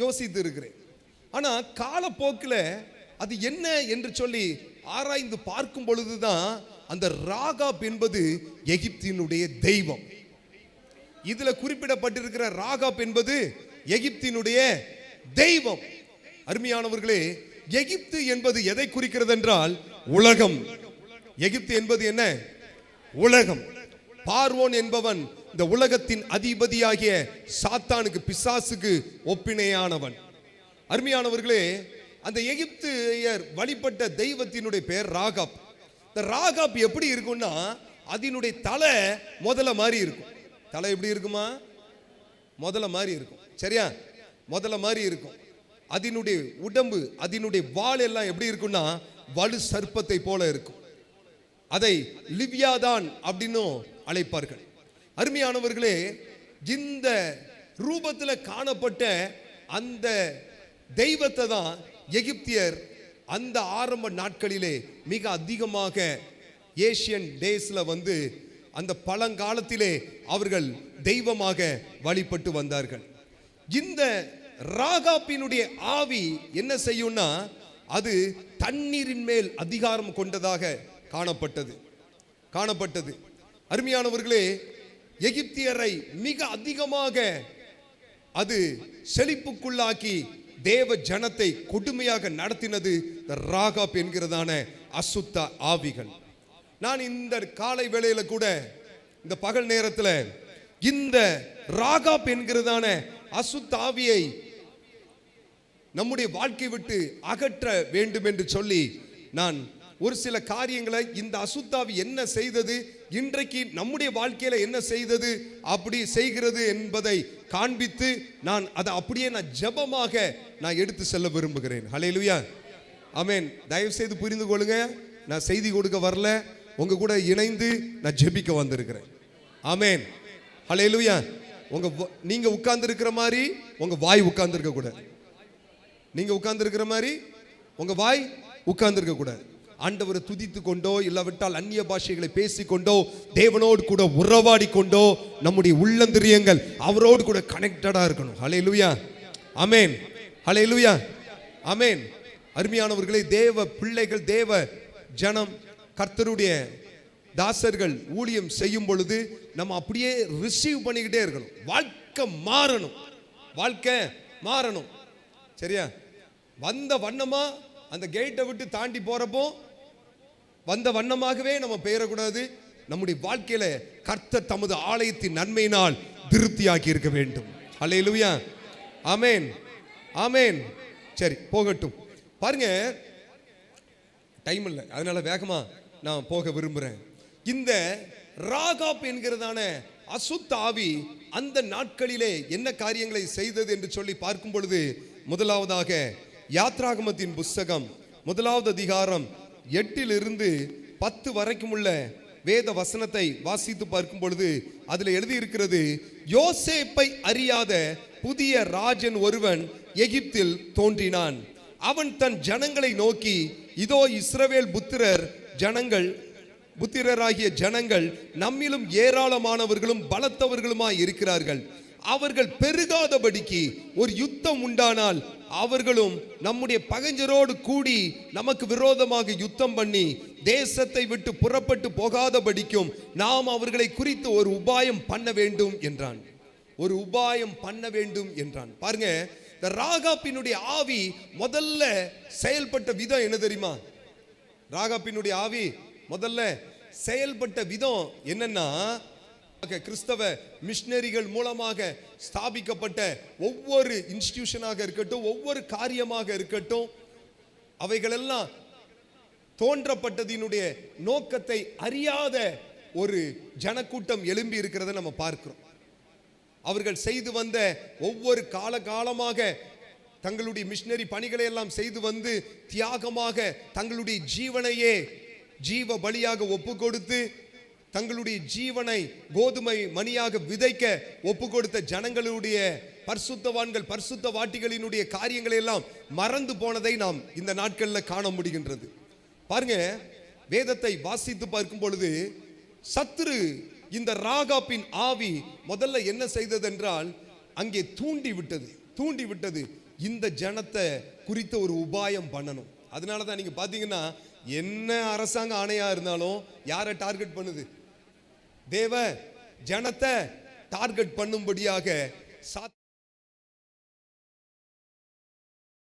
யோசித்து இருக்கிறேன். ஆனா காலப்போக்கில் அது என்ன என்று சொல்லி ஆராய்ந்து பார்க்கும் பொழுதுதான் அந்த ராகாப் என்பது எகிப்தினுடைய தெய்வம். இதுல குறிப்பிடப்பட்டிருக்கிற ராகாப் என்பது எகிப்தினுடைய தெய்வம். அருமையானவர்களே, எகிப்து என்பது எதை குறிக்கிறது என்றால் உலகம். எகிப்து என்பது என்ன? உலகம். பார்வோன் என்பவன் இந்த உலகத்தின் அதிபதியாகிய சாத்தானுக்கு, பிசாசுக்கு ஒப்பிணையானவன். அருமையானவர்களே, அந்த எகிப்தியர் வழிபட்ட தெய்வத்தினுடைய பெயர் ராகாப். இந்த ராகாப் எப்படி இருக்கும்னா, அதனுடைய தலை முதல்ல மாதிரி இருக்கும். தலை எப்படி இருக்குமா? முதல்ல மாதிரி இருக்கும். சரியா? முதல்ல மாதிரி இருக்கும். அதனுடைய உடம்பு, அதனுடைய வால் எல்லாம் எப்படி இருக்கும்னா வலு சர்ப்பத்தை போல இருக்கும். அதை லிவ்யாதான் அப்படின்னும் அழைப்பார்கள். அருமையானவர்களே, இந்த ரூபத்தில் காணப்பட்ட அந்த தெய்வத்தை தான் எகிப்தியர் அந்த ஆரம்ப நாட்களிலே மிக அதிகமாக ஏசியன் டேஸ்ல அந்த பழங்காலத்திலே அவர்கள் தெய்வமாக வழிபட்டு வந்தார்கள். இந்த ராகாப்பினுடைய ஆவி என்ன செய்யும்னா, அது தண்ணீரின் மேல் அதிகாரம் கொண்டதாக காணப்பட்டது. அருமையானவர்களே, எகிப்தியரை மிக அதிகமாக அது செழிப்புக்குள்ளாக்கி தேவ ஜனத்தை கொடுமையாக நடத்தினது ராகாப் என்கிறதான அசுத்த ஆவிகள். நான் இந்த காலை வேளையில கூட, இந்த பகல் நேரத்தில் இந்த ராகாப் என்கிறதான அசுத்த ஆவியை நம்முடைய வாழ்க்கை விட்டு அகற்ற வேண்டும் என்று சொல்லி நான் ஒரு சில காரியங்களை, இந்த அசுத்தாவி என்ன செய்தது, இன்றைக்கு நம்முடைய வாழ்க்கையில என்ன செய்தது, அப்படி செய்கிறது என்பதை காண்பித்து நான் அதை அப்படியே ஜெபமாக நான் எடுத்து செல்ல விரும்புகிறேன். ஹல்லேலூயா, ஆமென். தயவு செய்து புரிந்து கொள்ளுங்க, நான் செய்தி கொடுக்க வரல, உங்க கூட இணைந்து நான் ஜெபிக்க வந்திருக்கிறேன். ஆமென், ஹல்லேலூயா. நீங்க உட்கார்ந்து இருக்கிற மாதிரி உங்க வாய் உட்கார்ந்து இருக்க கூடாது. நீங்க உட்கார்ந்து இருக்கிற மாதிரி உங்க வாய் உட்கார்ந்து இருக்க கூடாது. ஆண்டவரை துதித்து கொண்டோ இல்லாவிட்டால் அந்நிய பாஷைகளை பேசிக்கொண்டோ தேவனோடு கூட உறவாடி கொண்டோ நம்முடைய உள்ளந்திரியங்கள் அவரோடு கூட கனெக்டடா இருக்கணும். ஹல்லேலூயா, ஆமென், ஹல்லேலூயா, ஆமென். அருமையானவர்களே, தேவ பிள்ளைகள், தேவ ஜனம், கர்த்தருடைய தாசர்கள் ஊழியம் செய்யும் பொழுது நம்ம அப்படியே ரிசீவ் பண்ணிக்கிட்டே இருக்கணும். வாழ்க்கை மாறணும். சரியா? வந்த வண்ணமா அந்த கேட்டை விட்டு தாண்டி போறப்போ வந்த வண்ணமாகவே நம்ம பெயரக்கூடாது. நம்முடைய வாழ்க்கையில கர்த்தர் தமது ஆலயத்தின் நன்மையினால் திருப்தியாக்கி இருக்க வேண்டும். ஹல்லேலூயா, ஆமென், ஆமென். சரி, போகட்டும். பாருங்க, டைம் இல்லை, அதனால வேகமா நான் போக விரும்புறேன். இந்த ராகாப் என்கிறதான அசுத்த ஆவி அந்த நாட்களிலே என்ன காரியங்களை செய்தது என்று சொல்லி பார்க்கும் பொழுது, முதலாவதாக யாத்ராகமத்தின் புஸ்தகம் 1வது அதிகாரம் 8 to 10 வரைக்கும் உள்ள வேத வசனத்தை வாசித்து பார்க்கும் பொழுது அதில் எழுதியிருக்கிறது, யோசேப்பை அறியாத புதிய ராஜன் ஒருவன் எகிப்தில் தோன்றினான். அவன் தன் ஜனங்களை நோக்கி, இதோ இஸ்ரவேல் புத்திரராகிய ஜனங்கள் நம்மிலும் ஏராளமானவர்களும் பலத்தவர்களுமாய் இருக்கிறார்கள். அவர்கள் பெருகாதபடிக்கு ஒரு யுத்தம் உண்டானால் அவர்களும் நம்முடைய பகைஞரோடு கூடி நமக்கு விரோதமாக யுத்தம் பண்ணி தேசத்தை விட்டு புறப்பட்டு போகாதபடிக்கும் நாம் அவர்களை குறித்து ஒரு உபாயம் பண்ண வேண்டும் என்றான். பாருங்க, இந்த ராகாப்பினுடைய ஆவி முதல்ல செயல்பட்ட விதம் என்ன தெரியுமா? ராகாப்பினுடைய ஆவி முதல்ல செயல்பட்ட விதம் என்னன்னா, கிறிஸ்தவ மிஷனரிகள் மூலமாக ஸ்தாபிக்கப்பட்ட ஒவ்வொரு இன்ஸ்டிடியூஷனாக இருக்கட்டும், ஒவ்வொரு காரியமாக இருக்கட்டும், அவைகளெல்லாம் தோன்றப்பட்டதினுடைய நோக்கத்தை அறியாத ஒரு ஜனக்கூட்டம் எழும்பி இருக்கிறத நம்ம பார்க்கிறோம். அவர்கள் செய்து வந்த ஒவ்வொரு காலமாக தங்களுடைய மிஷனரி பணிகளை எல்லாம் செய்து வந்து தியாகமாக தங்களுடைய ஜீவனையே ஜீவ பலியாக ஒப்பு கொடுத்து தங்களுடைய ஜீவனை கோதுமை மணியாக விதைக்க ஒப்பு கொடுத்த ஜனங்களுடைய பரிசுத்தவான்கள், பரிசுத்த வாட்டிகளினுடைய காரியங்களை எல்லாம் மறந்து போனதை நாம் இந்த நாட்களில் காண முடிகின்றது. பாருங்க, வேதத்தை வாசித்து பார்க்கும் பொழுது சத்துரு இந்த ராகாப்பின் ஆவி முதல்ல என்ன செய்தது என்றால் அங்கே தூண்டி விட்டது. தூண்டி விட்டது. இந்த ஜனத்தை குறித்த ஒரு உபாயம் பண்ணணும். அதனால தான் நீங்க பாத்தீங்கன்னா என்ன அரசாங்க ஆணையா இருந்தாலும் யாரை டார்கெட் பண்ணுது? தேவ ஜனத்தை டார்கெட் பண்ணும்படியாக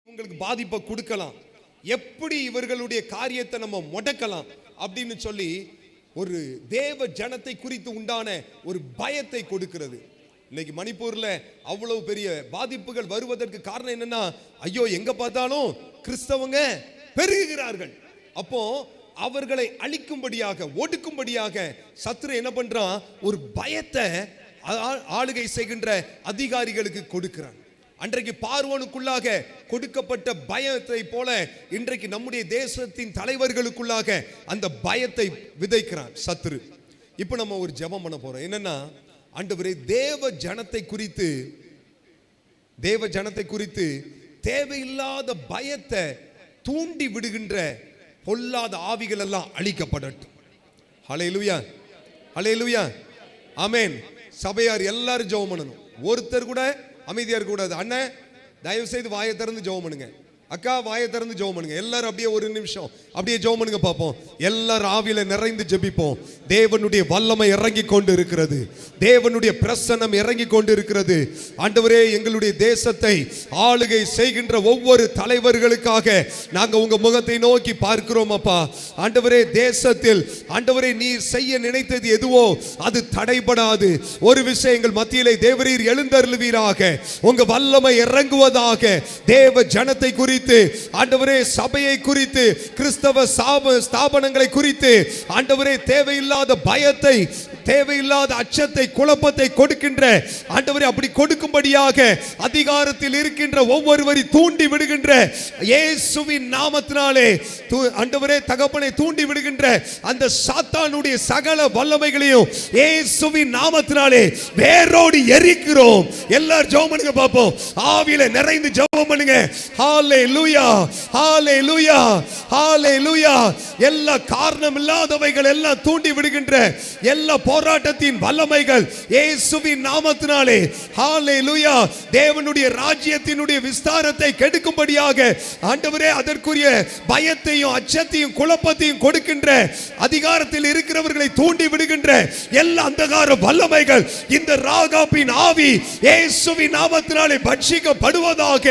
உங்களுக்கு பாதிப்பை கொடுக்கலாம், எப்படி இவர்களுடைய காரியத்தை நம்ம முடக்கலாம் அப்படின்னு சொல்லி ஒரு தேவ ஜனத்தை குறித்து உண்டான ஒரு பயத்தை கொடுக்கிறது. இன்னைக்கு மணிப்பூர்ல அவ்வளவு பெரிய பாதிப்புகள் வருவதற்கு காரணம் என்னன்னா, ஐயோ எங்க பார்த்தாலும் கிறிஸ்தவங்க பெருகுகிறார்கள். அப்போ அவர்களை அழிக்கும்படியாக ஒடுக்கும்படியாக சத்துரு என்ன பண்றான்? ஒரு பயத்தை ஆளுகை செய்கின்ற அதிகாரிகளுக்கு கொடுக்கிறான். அன்றைக்கு பார்வோனுக்குள்ளாக கொடுக்கப்பட்ட பயத்தை போல இன்றைக்கு நம்முடைய தேசத்தின் தலைவர்களுக்குள்ளாக அந்த பயத்தை விதைக்கிறான் சத்துரு. இப்போ நம்ம ஒரு ஜெபம் பண்ண போறோம். என்னன்னா, ஆண்டவரே தேவ ஜனத்தை குறித்து தேவையில்லாத பயத்தை தூண்டி விடுகின்ற பொல்லாத ஆவிகள் எல்லாம் அழிக்கப்படட்டும். ஹல்லேலூயா, ஹல்லேலூயா, ஆமென். சபையார் எல்லாரும் ஜெபம் பண்ணணும். ஒருத்தர் கூட அமைதியா இருக்க கூடாது. அண்ணன் தயவு செய்து வாயை திறந்து ஜெபம் பண்ணுங்க. அக்கா வாயை திறந்து ஜெபம் பண்ணுங்க. எல்லாரும் அப்படியே ஒரு நிமிஷம் அப்படியே ஜெபம் பண்ணுங்க பார்ப்போம். எல்லாரும் ஆவியில நிறைந்து ஜெபிப்போம். தேவனுடைய வல்லமை இறங்கி கொண்டு இருக்கிறது. தேவனுடைய பிரசன்னம் இறங்கி கொண்டு இருக்கிறது. ஆண்டவரே, எங்களுடைய தேசத்தை ஆளுகை செய்கின்ற ஒவ்வொரு தலைவர்களுக்காக நாங்க உங்க முகத்தை நோக்கி பார்க்கிறோம் அப்பா. ஆண்டவரே, தேசத்தில் ஆண்டவரே நீர் செய்ய நினைத்தது எதுவோ அது தடைபடாது. ஒரு விஷயம் எங்கள் மத்தியிலே தேவரீர் எழுந்தருளுவீராக. உங்க வல்லமை இறங்குவதாக. தேவ ஜனத்தை குறித்து, ஆண்டவரே சபையை குறித்து, கிறிஸ்தவ ஸ்தாபனங்களை குறித்து ஆண்டவரே தேவையில்லாத பயத்தை, தேவையில்லாத அச்சத்தை, குழப்பத்தை கொடுக்கின்ற ஆண்டவரே அப்படி கொடுக்கும்படியாக அதிகாரத்தில் இருக்கின்ற ஒவ்வொருவரை தூண்டி விடுகின்ற இயேசுவின் நாமத்தினாலே ஆண்டவரே தகப்பனை தூண்டி விடுகின்ற அந்த சாத்தானுடைய சகல வல்லமைகளையும் இயேசுவின் நாமத்தினாலே வேரோடு எரிக்கிறோம். எல்லாரும் ஜெபம் பண்ணுங்க பாப்போம். ஆவியில நிறைந்து ஜெபம் பண்ணுங்க. ஹல்லேலூயா, ஹல்லேலூயா, ஹல்லேலூயா. எல்லா காரணம் இல்லாதவைகள் எல்லாம் தூண்டி விடுகின்ற எல்லா போராட்டத்தின் வல்லமைகள் இயேசுவின் நாமத்தினாலே ஹல்லேலூயா தேவனுடைய ராஜ்யத்தினுடைய விஸ்தாரத்தை கெடுக்கும்படியாக ஆண்டவரே அதற்குரிய பயத்தையும் அச்சத்தையும் குழப்பத்தையும் கொடுக்கின்ற அதிகாரத்தில் இருக்கிறவர்களை தூண்டி விடுகின்ற எல்லா அந்தகார வல்லமைகள் இந்த ராகாபின் ஆவி இயேசுவின் நாமத்தினாலே பட்சிக்கப்படுவதாக,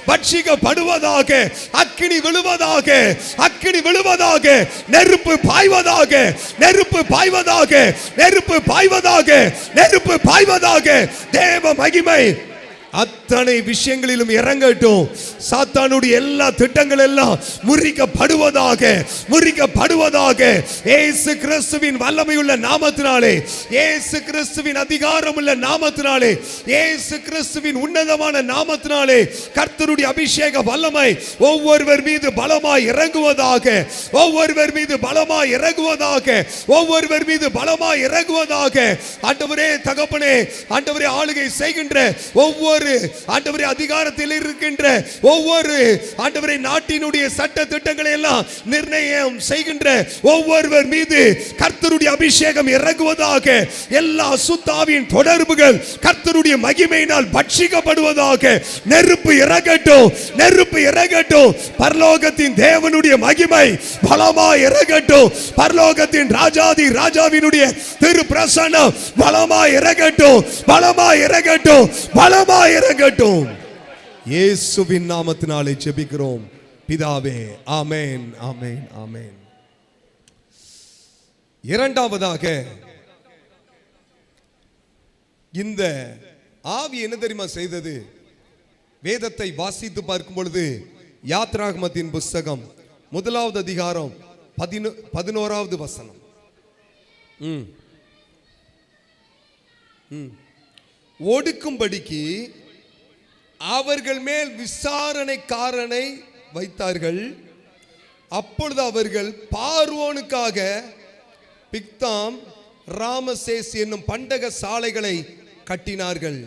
பட்சிக்கப்படுவதாக. அக்கினி விழுவதாக, அக்கினி விழுவதாக. நெருப்பு பாய்வதாக, நெருப்பு பாய்வதாக, நெருப்பு பாய்வதாக, நெருப்பு பாய்வதாக. தேவ மகிமை அத்தனை விஷயங்களிலும் இறங்கட்டும். சாத்தானுடைய எல்லா திட்டங்கள் எல்லாம் முறிக்கப்படுவதாக, முறிக்கப்படுவதாக. இயேசு கிறிஸ்துவின் வல்லமையுள்ள நாமத்தினாலே, இயேசு கிறிஸ்துவின் அதிகாரமுள்ள நாமத்தினாலே, இயேசு கிறிஸ்துவின் உன்னதமான நாமத்தினாலே கர்த்தருடைய அபிஷேக வல்லமை ஒவ்வொருவர் மீது பலமாய் இறங்குவதாக, ஒவ்வொருவர் மீது பலமாய் இறங்குவதாக, ஒவ்வொருவர் மீது பலமாய் இறங்குவதாக. ஆண்டவரே தகப்பனே, ஆண்டவரே ஆளுகை செய்கின்ற ஒவ்வொரு ஆண்டவரே அதிகாரத்தில் இருக்கின்ற ஒவ்வொரு ஆண்டவரே நாட்டினுடைய சட்ட திட்டங்களை எல்லாம் நிர்ணயம் செய்கின்ற ஒவ்வொருவர் மீது கர்த்தருடைய அபிஷேகம் இறங்குவதாக. எல்லா அசுத்தாவின் தொடர்புகள் கர்த்தருடைய மகிமையினால் பட்சிக்கப்படுவதாக. நெருப்பு இறங்கட்டும், நெருப்பு இறங்கட்டும். பரலோகத்தின் தேவனுடைய மகிமை பலமாய் இறங்கட்டும். பரலோகத்தின் ராஜாதி ராஜாவினுடைய திரு பிரசன்னம் பலமாய் இறங்கட்டும், பலமாய் இறங்கட்டும், பலமாய் இறங்கட்டும். இயேசுவின் நாமத்தினாலே ஜெபிக்கிறோம் பிதாவே, ஆமென், ஆமென், ஆமென். இரண்டாவதாக இந்த ஆவி என்ன தெரியுமா செய்தது? வேதத்தை வாசித்து பார்க்கும் பொழுது யாத்ராகமத்தின் புஸ்தகம் 1வது அதிகாரம் 11வது வசனம். ஒடுக்கும்படிக்கு அவர்கள் மேல் விசாரணைக்காரனை வைத்தார்கள். அப்பொழுது அவர்கள் பார்வோனுக்காக பிக்தாம், ராமசேஸ் என்னும் பண்டக சாலைகளை கட்டினார்கள்.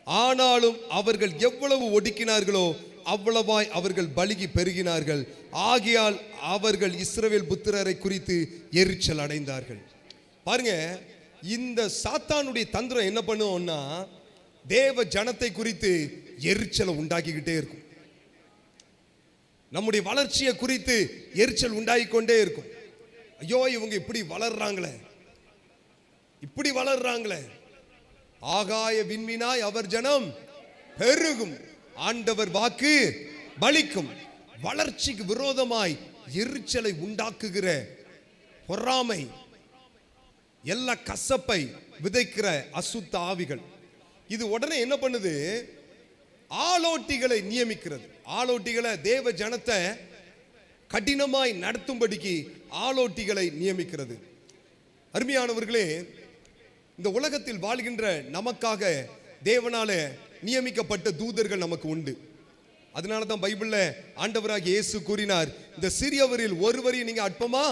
ஆனாலும் அவர்கள் எவ்வளவு ஒடுக்கினார்களோ அவ்வளவாய் அவர்கள் பலுகி பெருகினார்கள். ஆகையால் அவர்கள் இஸ்ரவேல் புத்திரரை குறித்து எரிச்சல் அடைந்தார்கள். பாருங்க, இந்த சாத்தானுடைய தந்திரம் என்ன பண்ணுவோம்னா, தேவ ஜனத்தை குறித்து எரிச்சலை உண்டாக்கிக்கிட்டே இருக்கும். நம்முடைய வளர்ச்சியை குறித்து எரிச்சல் உண்டாகிக்கொண்டே இருக்கும். ஐயோ இவங்க இப்படி வளர்றாங்களே, இப்படி வளர்றாங்களே. ஆகாய விண்மீனாய் அவர் ஜனம் பெருகும், ஆண்டவர் வாக்கு பலிக்கும். வளர்ச்சிக்கு விரோதமாய் எரிச்சலை உண்டாக்குகிற பொறாமை, எல்லா கசப்பை விதைக்கிற அசுத்த ஆவிகள். இது உடனே என்ன பண்ணுது? ஆளோட்டிகளை நியமிக்கிறது. ஆளோட்டிகளை, தேவ ஜனத்தை கடினமாய் நடத்தும்படிக்கு ஆளோட்டிகளை நியமிக்கிறது. அருமையானவர்களே, இந்த உலகத்தில் வாழ்கின்ற நமக்காக தேவனால நியமிக்கப்பட்ட தூதர்கள் நமக்கு உண்டு. அதனால தான் பைபிள்ல ஆண்டவராகிய இயேசு கூறினார், இந்த சிறியவரில் ஒருவரையும் நீங்க அற்பமா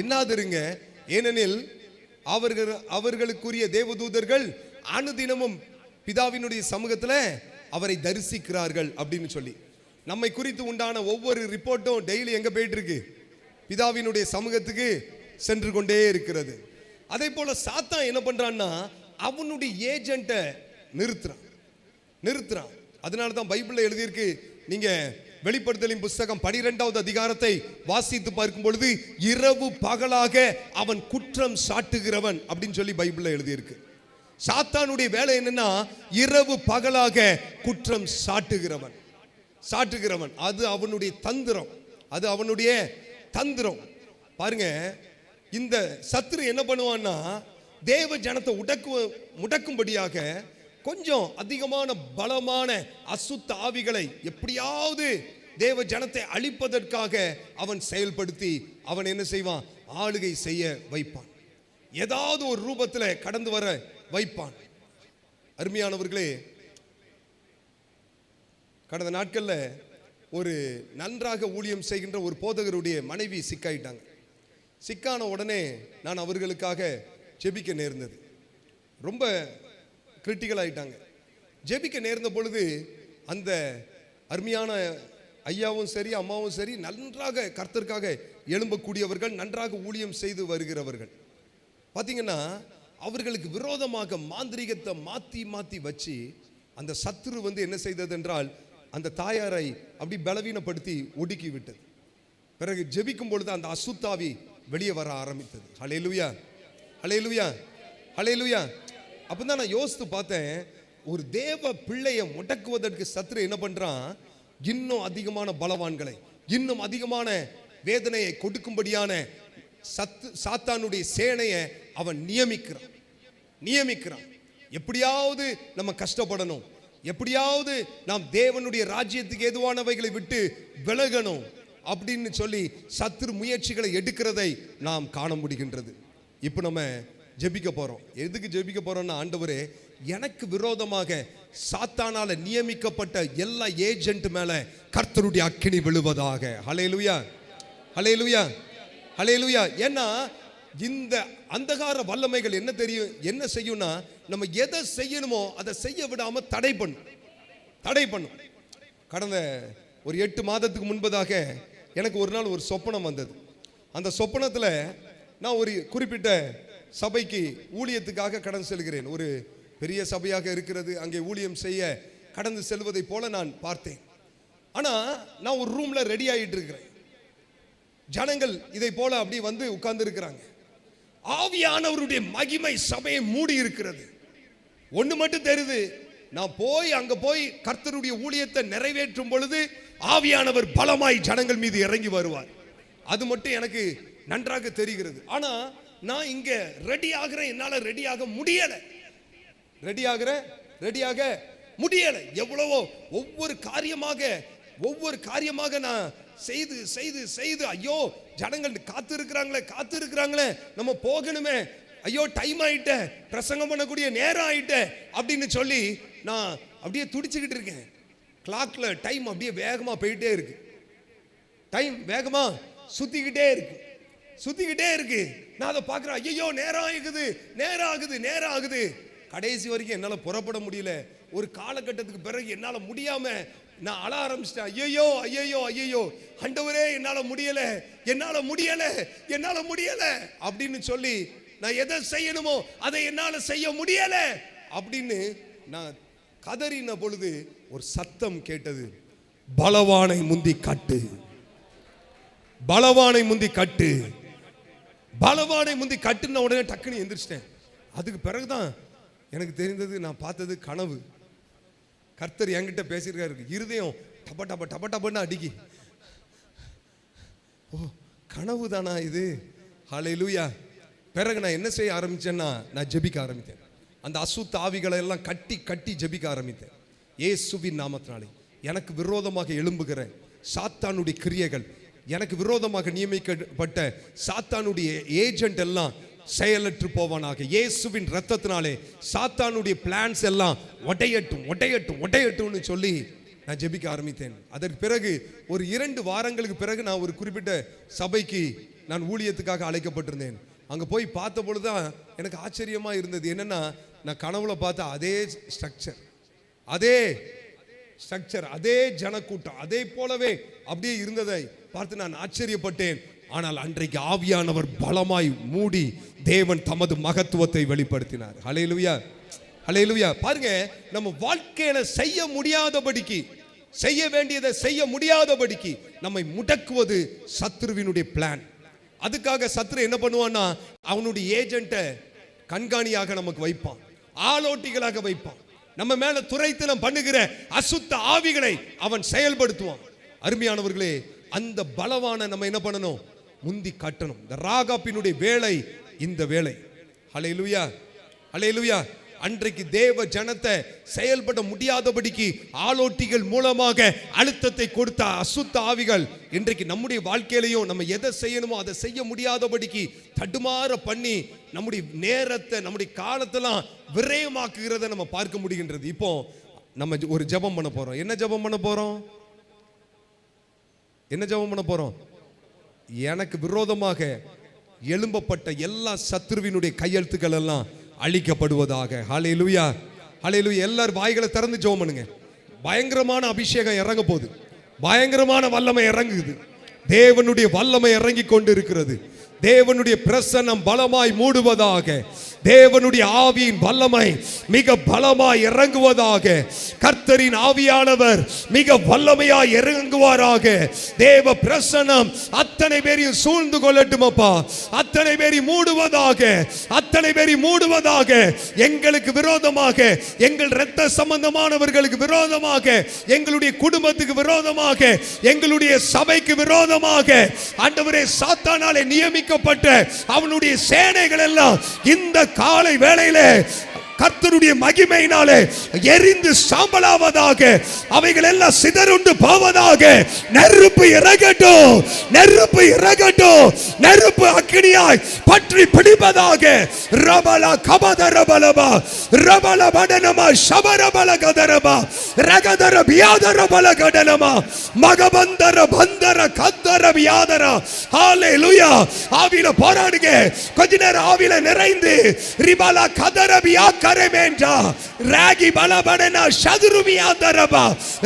எண்ணாதிருங்க, ஏனெனில் அவர்களுக்குரிய தேவதூதர்கள் அனுதினமும் பிதாவினுடைய சமூகத்துல அவரை தரிசிக்கிறார்கள் அப்படின்னு சொல்லி. நம்மை குறித்து உண்டான ஒவ்வொரு ரிப்போர்ட்டும் டெய்லி எங்க போயிட்டு இருக்கு? பிதாவினுடைய சமூகத்துக்கு சென்று கொண்டே இருக்கிறது. அதே போல சாத்தான் என்ன பண்றான்னா, அவனுடைய ஏஜென்ட்டை நிறுத்துறான். அதனால தான் பைபிள்ல எழுதியிருக்கு, நீங்க வெளிப்படுத்தலின் புஸ்தகம் 12வது அதிகாரத்தை வாசித்து பார்க்கும் பொழுது, இரவு பகலாக அவன் குற்றம் சாட்டுகிறவன் அப்படின்னு சொல்லி பைபிள்ல எழுதியிருக்கு. சாத்தானுடைய வேலை என்னன்னா, இரவு பகலாக குற்றம் சாட்டுகிறவன். அது அவனுடைய தந்திரம். பாருங்க, இந்த சத்துரு என்ன பண்ணுவான்னா, தேவ ஜனத்தை முடக்கும்படியாக கொஞ்சம் அதிகமான பலமான அசுத்த ஆவிகளை எப்படியாவது தேவ ஜனத்தை அழிப்பதற்காக அவன் செயல்படுத்தி அவன் என்ன செய்வான்? ஆளுகை செய்ய வைப்பான். ஏதாவது ஒரு ரூபத்தில் கடந்து வர வைப்பான். அருமையானவர்களே, கடந்த நாட்கள்ல ஒரு நன்றாக ஊழியம் செய்கின்ற ஒரு போதகருடைய மனைவி சிக்காயிட்டாங்க. சிக்கான உடனே நான் அவர்களுக்காக ஜெபிக்க நேர்ந்தது. ரொம்ப கிரிட்டிக்கல் ஆயிட்டாங்க. ஜெபிக்க நேர்ந்த பொழுது அந்த அருமையான ஐயாவும் சரி அம்மாவும் சரி நன்றாக கர்த்தருக்காக எழும்பக்கூடியவர்கள், நன்றாக ஊழியம் செய்து வருகிறவர்கள். பார்த்தீங்கன்னா அவர்களுக்கு விரோதமாக மாந்திரிகத்தை மாற்றி வச்சு அந்த சத்துரு என்ன செய்தது என்றால், அந்த தாயாரை அப்படி பலவீனப்படுத்தி ஒடுக்கி விட்டது. பிறகு ஜெபிக்கும் பொழுது அந்த அசுத்தாவி வெளியே வர ஆரம்பித்தது. ஹல்லேலூயா, ஹல்லேலூயா, ஹல்லேலூயா. அப்பதான் நான் யோசித்து பார்த்தேன், ஒரு தேவ பிள்ளையை முடக்குவதற்கு சத்துரு என்ன பண்றான்? இன்னும் அதிகமான பலவான்களை, இன்னும் அதிகமான வேதனையை கொடுக்கும்படியான சாத்தானுடைய சேனையை அவன் நியமிக்கிறான். எப்படியாவது நம்ம கஷ்டப்படணும், எப்படியாவது நாம் தேவனுடைய ராஜ்யத்துக்கு ஏதுவானவைகளை விட்டு விலகணும் அப்படின்னு சொல்லி சத்துரு முயற்சிகளை எடுக்கிறதை நாம் காண முடிகின்றது. இப்போ நம்ம ஜெபிக்க போறோம். எதுக்கு ஜெபிக்க போறோம்னா, ஆண்டவரே, எனக்கு விரோதமாக சாத்தானால நியமிக்கப்பட்ட எல்லா ஏஜென்ட் மேல கர்த்தருடைய அக்கினி விழுவதாக. ஹல்லேலூயா, ஹல்லேலூயா, ஹல்லேலூயா. ஏன்னா இந்த அந்தகார வல்லமைகள் என்ன செய்யும்னா, நம்ம எதை செய்யணுமோ அதை செய்ய விடாம தடை பண்ணும். கடந்த ஒரு 8 மாதத்துக்கு முன்பதாக எனக்கு ஒரு நாள் ஒரு சொப்பனம் வந்தது. அந்த சொப்பனத்தில் நான் ஒரு குறிப்பிட்ட சபைக்கு ஊழியத்துக்காக கடந்து செல்கிறேன். ஒரு பெரிய சபையாக இருக்கிறது. அங்கே ஊழியம் செய்ய கடந்து செல்வதை போல நான் பார்த்தேன். ஆனால் நான் ஒரு ரூம்ல ரெடி ஆகிட்டு இருக்கிறேன். ஜனங்கள் இதை போல அப்படி உட்கார்ந்து இருக்கிறாங்க. ஆவியானவருடைய மகிமை சபையை மூடி இருக்கிறது. ஒன்று மட்டும் தெரியுது, நான் அங்க போய் கர்த்தருடைய ஊழியத்தை நிறைவேற்றும் பொழுது ஆவியானவர் பலமாய் ஜனங்கள் மீது இறங்கி வருவார். அது மட்டும் எனக்கு நன்றாக தெரிகிறது. ஆனா நான் இங்க ரெடி ஆகிறேன், என்னால ரெடியாக முடியல. எவ்வளவோ ஒவ்வொரு காரியமாக நான் செய்து ஐயோ ஜனங்கள் காத்து இருக்கிறாங்களே, நம்ம போகணுமே, ஐயோ டைம் ஆயிட்ட, பிரசங்கம் பண்ணக்கூடிய நேரம் ஆயிட்ட அப்படின்னு சொல்லி நான் அப்படியே துடிச்சுக்கிட்டு இருக்கேன். கிளாக்ல டைம் அப்படியே வேகமா போயிட்டே இருக்கு. டைம் வேகமா சுத்திக்கிட்டே இருக்கு. நான் அதை பார்க்கிறேன். ஐயோ நேரம் ஆகுது. கடைசி வரைக்கும் என்னால புறப்பட முடியல. ஒரு காலகட்டத்துக்கு பிறகு என்னால முடியாம நான் அழ ஆரம்பிச்சிட்டேன். ஐயோ ஆண்டவரே, என்னால முடியல அப்படின்னு சொல்லி நான் எதை செய்யணுமோ அதை என்னால செய்ய முடியல அப்படின்னு நான் கதறின பொழுது ஒரு சத்தம் கேட்டது, பலவானை முந்தி கட்டு, பலவானை முந்தி கட்டு, பலவானை முந்தி கட்டுன உடனே டக்குன்னு எந்திரிச்சிட்டேன். அதுக்கு பிறகுதான் எனக்கு தெரிந்தது, நான் பார்த்தது கனவு. கர்த்தர் என்கிட்ட பேசியிருக்காரு, இருதயம் டப டப டப டபன்னு அடிக்கி. ஓ, கனவு தானா இது? ஹல்லேலூயா. பிறகு நான் என்ன செய்ய ஆரம்பிச்சேன்னா, நான் ஜெபிக்க ஆரம்பித்தேன். அந்த அசுத்த ஆவிகளை எல்லாம் கட்டி கட்டி ஜெபிக்க ஆரம்பித்தேன். இயேசுவின் நாமத்தினாலே எனக்கு விரோதமாக எழும்புகிற சாத்தானுடைய கிரியைகள், எனக்கு விரோதமாக நியமிக்கப்பட்ட சாத்தானுடைய ஏஜென்ட் எல்லாம் செயலற்று போவானாக. இயேசுவின் ரத்தத்தினாலே சாத்தானுடைய பிளான்ஸ் எல்லாம் ஒட்டையட்டும் ஒட்டையட்டும் ஒட்டையட்டும்னு சொல்லி நான் ஜெபிக்க ஆரம்பித்தேன். அதற்கு பிறகு ஒரு 2 வாரங்களுக்கு பிறகு நான் ஒரு குறிப்பிட்ட சபைக்கு நான் ஊழியத்துக்காக அழைக்கப்பட்டிருந்தேன். அங்கே போய் பார்த்த பொழுதுதான் எனக்கு ஆச்சரியமா இருந்தது. என்னன்னா, நான் கனவுல பார்த்த அதே ஸ்ட்ரக்சர், அதே ஜனக்கூட்டம், அதே போலவே அப்படியே இருந்ததை பார்த்து நான் ஆச்சரியப்பட்டேன். ஆனால் அன்றைக்கு ஆவியானவர் பலமாய் மூடி தேவன் தமது மகத்துவத்தை வெளிப்படுத்தினார். ஹல்லேலூயா, ஹல்லேலூயா. பாருங்க, நம்ம வாழ்க்கையில செய்ய முடியாதபடிக்கு, செய்ய வேண்டியதை செய்ய முடியாதபடிக்கு நம்மை முடக்குவது சத்ருவினுடைய பிளான். அதுக்காக சத்ரு என்ன பண்ணுவான்னா, அவனுடைய ஏஜென்ட்டை கண்காணியாக நமக்கு வைப்பான், ஆலோட்டிகளாக வைப்பான். நம்ம மேல துரைத்தனம் பண்ணுகிற அசுத்த ஆவிகளை அவன் செயல்படுத்துவான். அருமையானவர்களே, அந்த பலவான நம்ம என்ன பண்ணணும்? முந்தி காட்டணும். இந்த ராகாபினுடைய வேலை இந்த வேலை. ஹல்லேலூயா, ஹல்லேலூயா. அன்றைக்கு தேவ ஜனத்தை செயல்பட முடியாதபடிக்கு ஆலோட்டிகள் மூலமாக அழுத்தத்தை கொடுத்த அசுத்த ஆவிகள் இன்றைக்கு நம்முடைய வாழ்க்கையிலையும் நம்ம எதை செய்யணுமோ அதை செய்ய முடியாதபடிக்கு தடுமாற பண்ணி நம்முடைய நேரத்தை, நம்முடைய காலத்தெல்லாம் விரயமாக்குகிறத நம்ம பார்க்க முடிகின்றது. இப்போ நம்ம ஒரு ஜெபம் பண்ண போறோம். என்ன ஜெபம் பண்ண போறோம்? என்ன ஜெபம் பண்ண போறோம்? எனக்கு விரோதமாக எழும்பப்பட்ட எல்லா சத்ருவினுடைய கையெழுத்துக்கள் எல்லாம் அழிக்கப்படுவதாக. ஹல்லேலூயா, ஹல்லேலூயா. எல்லாரும் வாய்களை திறந்து ஜெபம் பண்ணுங்க. பயங்கரமான அபிஷேகம் இறங்க போகுது, பயங்கரமான வல்லமை இறங்குது. தேவனுடைய வல்லமை இறங்கி கொண்டு இருக்கிறது. தேவனுடைய பிரசன்னம் பலமாய் மூடுவதாக. தேவனுடைய ஆவியின் வல்லமை மிக பலமாய் இறங்குவதாக. கர்த்தரின் ஆவியானவர் மிக வல்லமையாய் இறங்குவாராக. தேவ பிரசன்னம் அத்தனை பேரையும் சூழ்ந்து கொள்ளட்டும் அப்பா. அத்தனை பேரை மூடுவதாக, அத்தனை பேரை மூடுவதாக. எங்களுக்கு விரோதமாக, எங்கள் இரத்த சம்பந்தமானவர்களுக்கு விரோதமாக, எங்களுடைய குடும்பத்துக்கு விரோதமாக, எங்களுடைய சபைக்கு விரோதமாக ஆண்டவரே சாத்தானாலே நியமிக்கப்பட்ட அவனுடைய சேனைகள் எல்லாம் இந்த காலை வேளையிலே கர்த்தருடைய மகிமையினாலே எரிந்து சாம்பலாவதாக. அவைகள் எல்லாம் சிதறுண்டு போவதாக. நெருப்பு இறங்கட்டும், நெருப்பு இறங்கட்டும், நெருப்பு அக்கினியாய் பற்றி பிடிப்பதாக. ரபல கபதரபலபா ரபல படனமா ஷபரபல கதரபா ரகதர பியாதர பல கடனமா மகபந்தர பந்தர கத்தர பியாதர. ஹல்லேலூயா. ஆவியில போராடுங்க. கொஞ்ச நேரம் ஆவியில நிறைந்து ரிபல கதர பியா கரமேண்டா ராகி பலபடனா ஷதுருமியா தரபா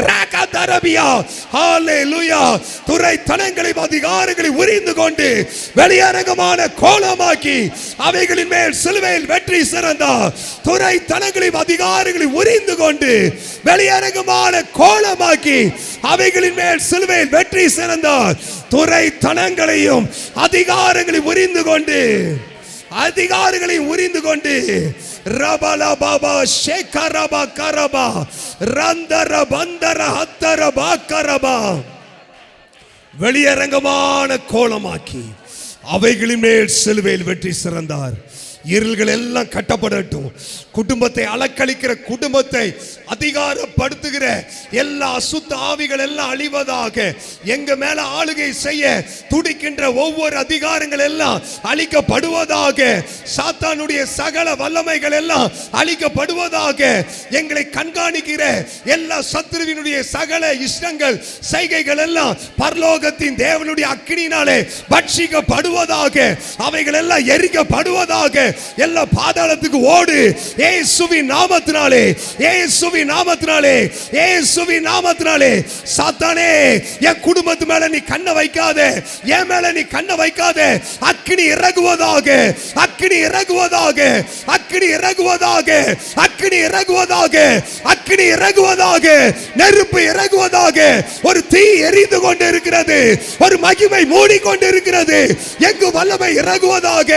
ராகா தரபியா. ஹல்லேலூயா. துறை தனங்களை அதிகாரங்களை உரிந்து கொண்டு வெளியரங்கமான கோலமாக்கி அவைகளின் மேல் சிலுவையில் வெற்றி சிறந்தார். துறை தனங்களை அதிகாரங்களை உரிந்து கொண்டு வெளியரங்கமான கோலமாக்கி அவைகளின் மேல் சிலுவையில் வெற்றி சிறந்தார். துறை தனங்களையும் அதிகாரங்களை உரிந்து கொண்டு, அதிகாரிகளை உரிந்து கொண்டு ரபல பாபா ஷேகரபா கரபா ரந்தர பந்தர ஹத்தர பாக்கரபா வெளியரங்கமான கோலமாக்கி அவைகளின் மேல் சிலுவையில் வெற்றி சிறந்தார். இருள்கள் எல்லாம் கட்டப்படட்டும். குடும்பத்தை அலக்களிக்கிற, குடும்பத்தை அதிகாரப்படுத்துகிற எல்லா அசுத்த ஆவிகள் எல்லாம் அழிவதாக. எங்க மேல ஆளுகை செய்ய துடிக்கின்ற ஒவ்வொரு அதிகாரங்கள் எல்லாம் அழிக்கப்படுவதாக. சாத்தானுடைய சகல வல்லமைகள் எல்லாம் அழிக்கப்படுவதாக. எங்களை கண்காணிக்கிற எல்லா சத்துருவினுடைய சகல இஷ்டங்கள், செய்கைகள் எல்லாம் பரலோகத்தின் தேவனுடைய அக்கினியினாலே பட்சிக்கப்படுவதாக. அவைகள் எல்லாம் எரிக்கப்படுவதாக. எல்லா பாதாளத்துக்கு ஓடு. இயேசுவின் நாமத்தினாலே, இயேசுவின் நாமத்தினாலே, இயேசுவின் நாமத்தினாலே. சாத்தானே, என் குடும்பத்து மேல நீ கண்ணை வைக்காத, என் மேல நீ கண்ணை வைக்காத. அக்கினி இறங்குவதாக, அக்கினி இறங்குவதாக, அக்கினி இறங்குவதாக, அக்கினி இறங்குவதாக, அக்கினி இறங்குவதாக, நெருப்பு இறங்குவதாக. ஒரு தீ எரிந்து கொண்டு இருக்கிறது, ஒரு மகிமை மூடிக்கொண்டு இருக்கிறது. எங்கு வல்லமை இறங்குவதாக.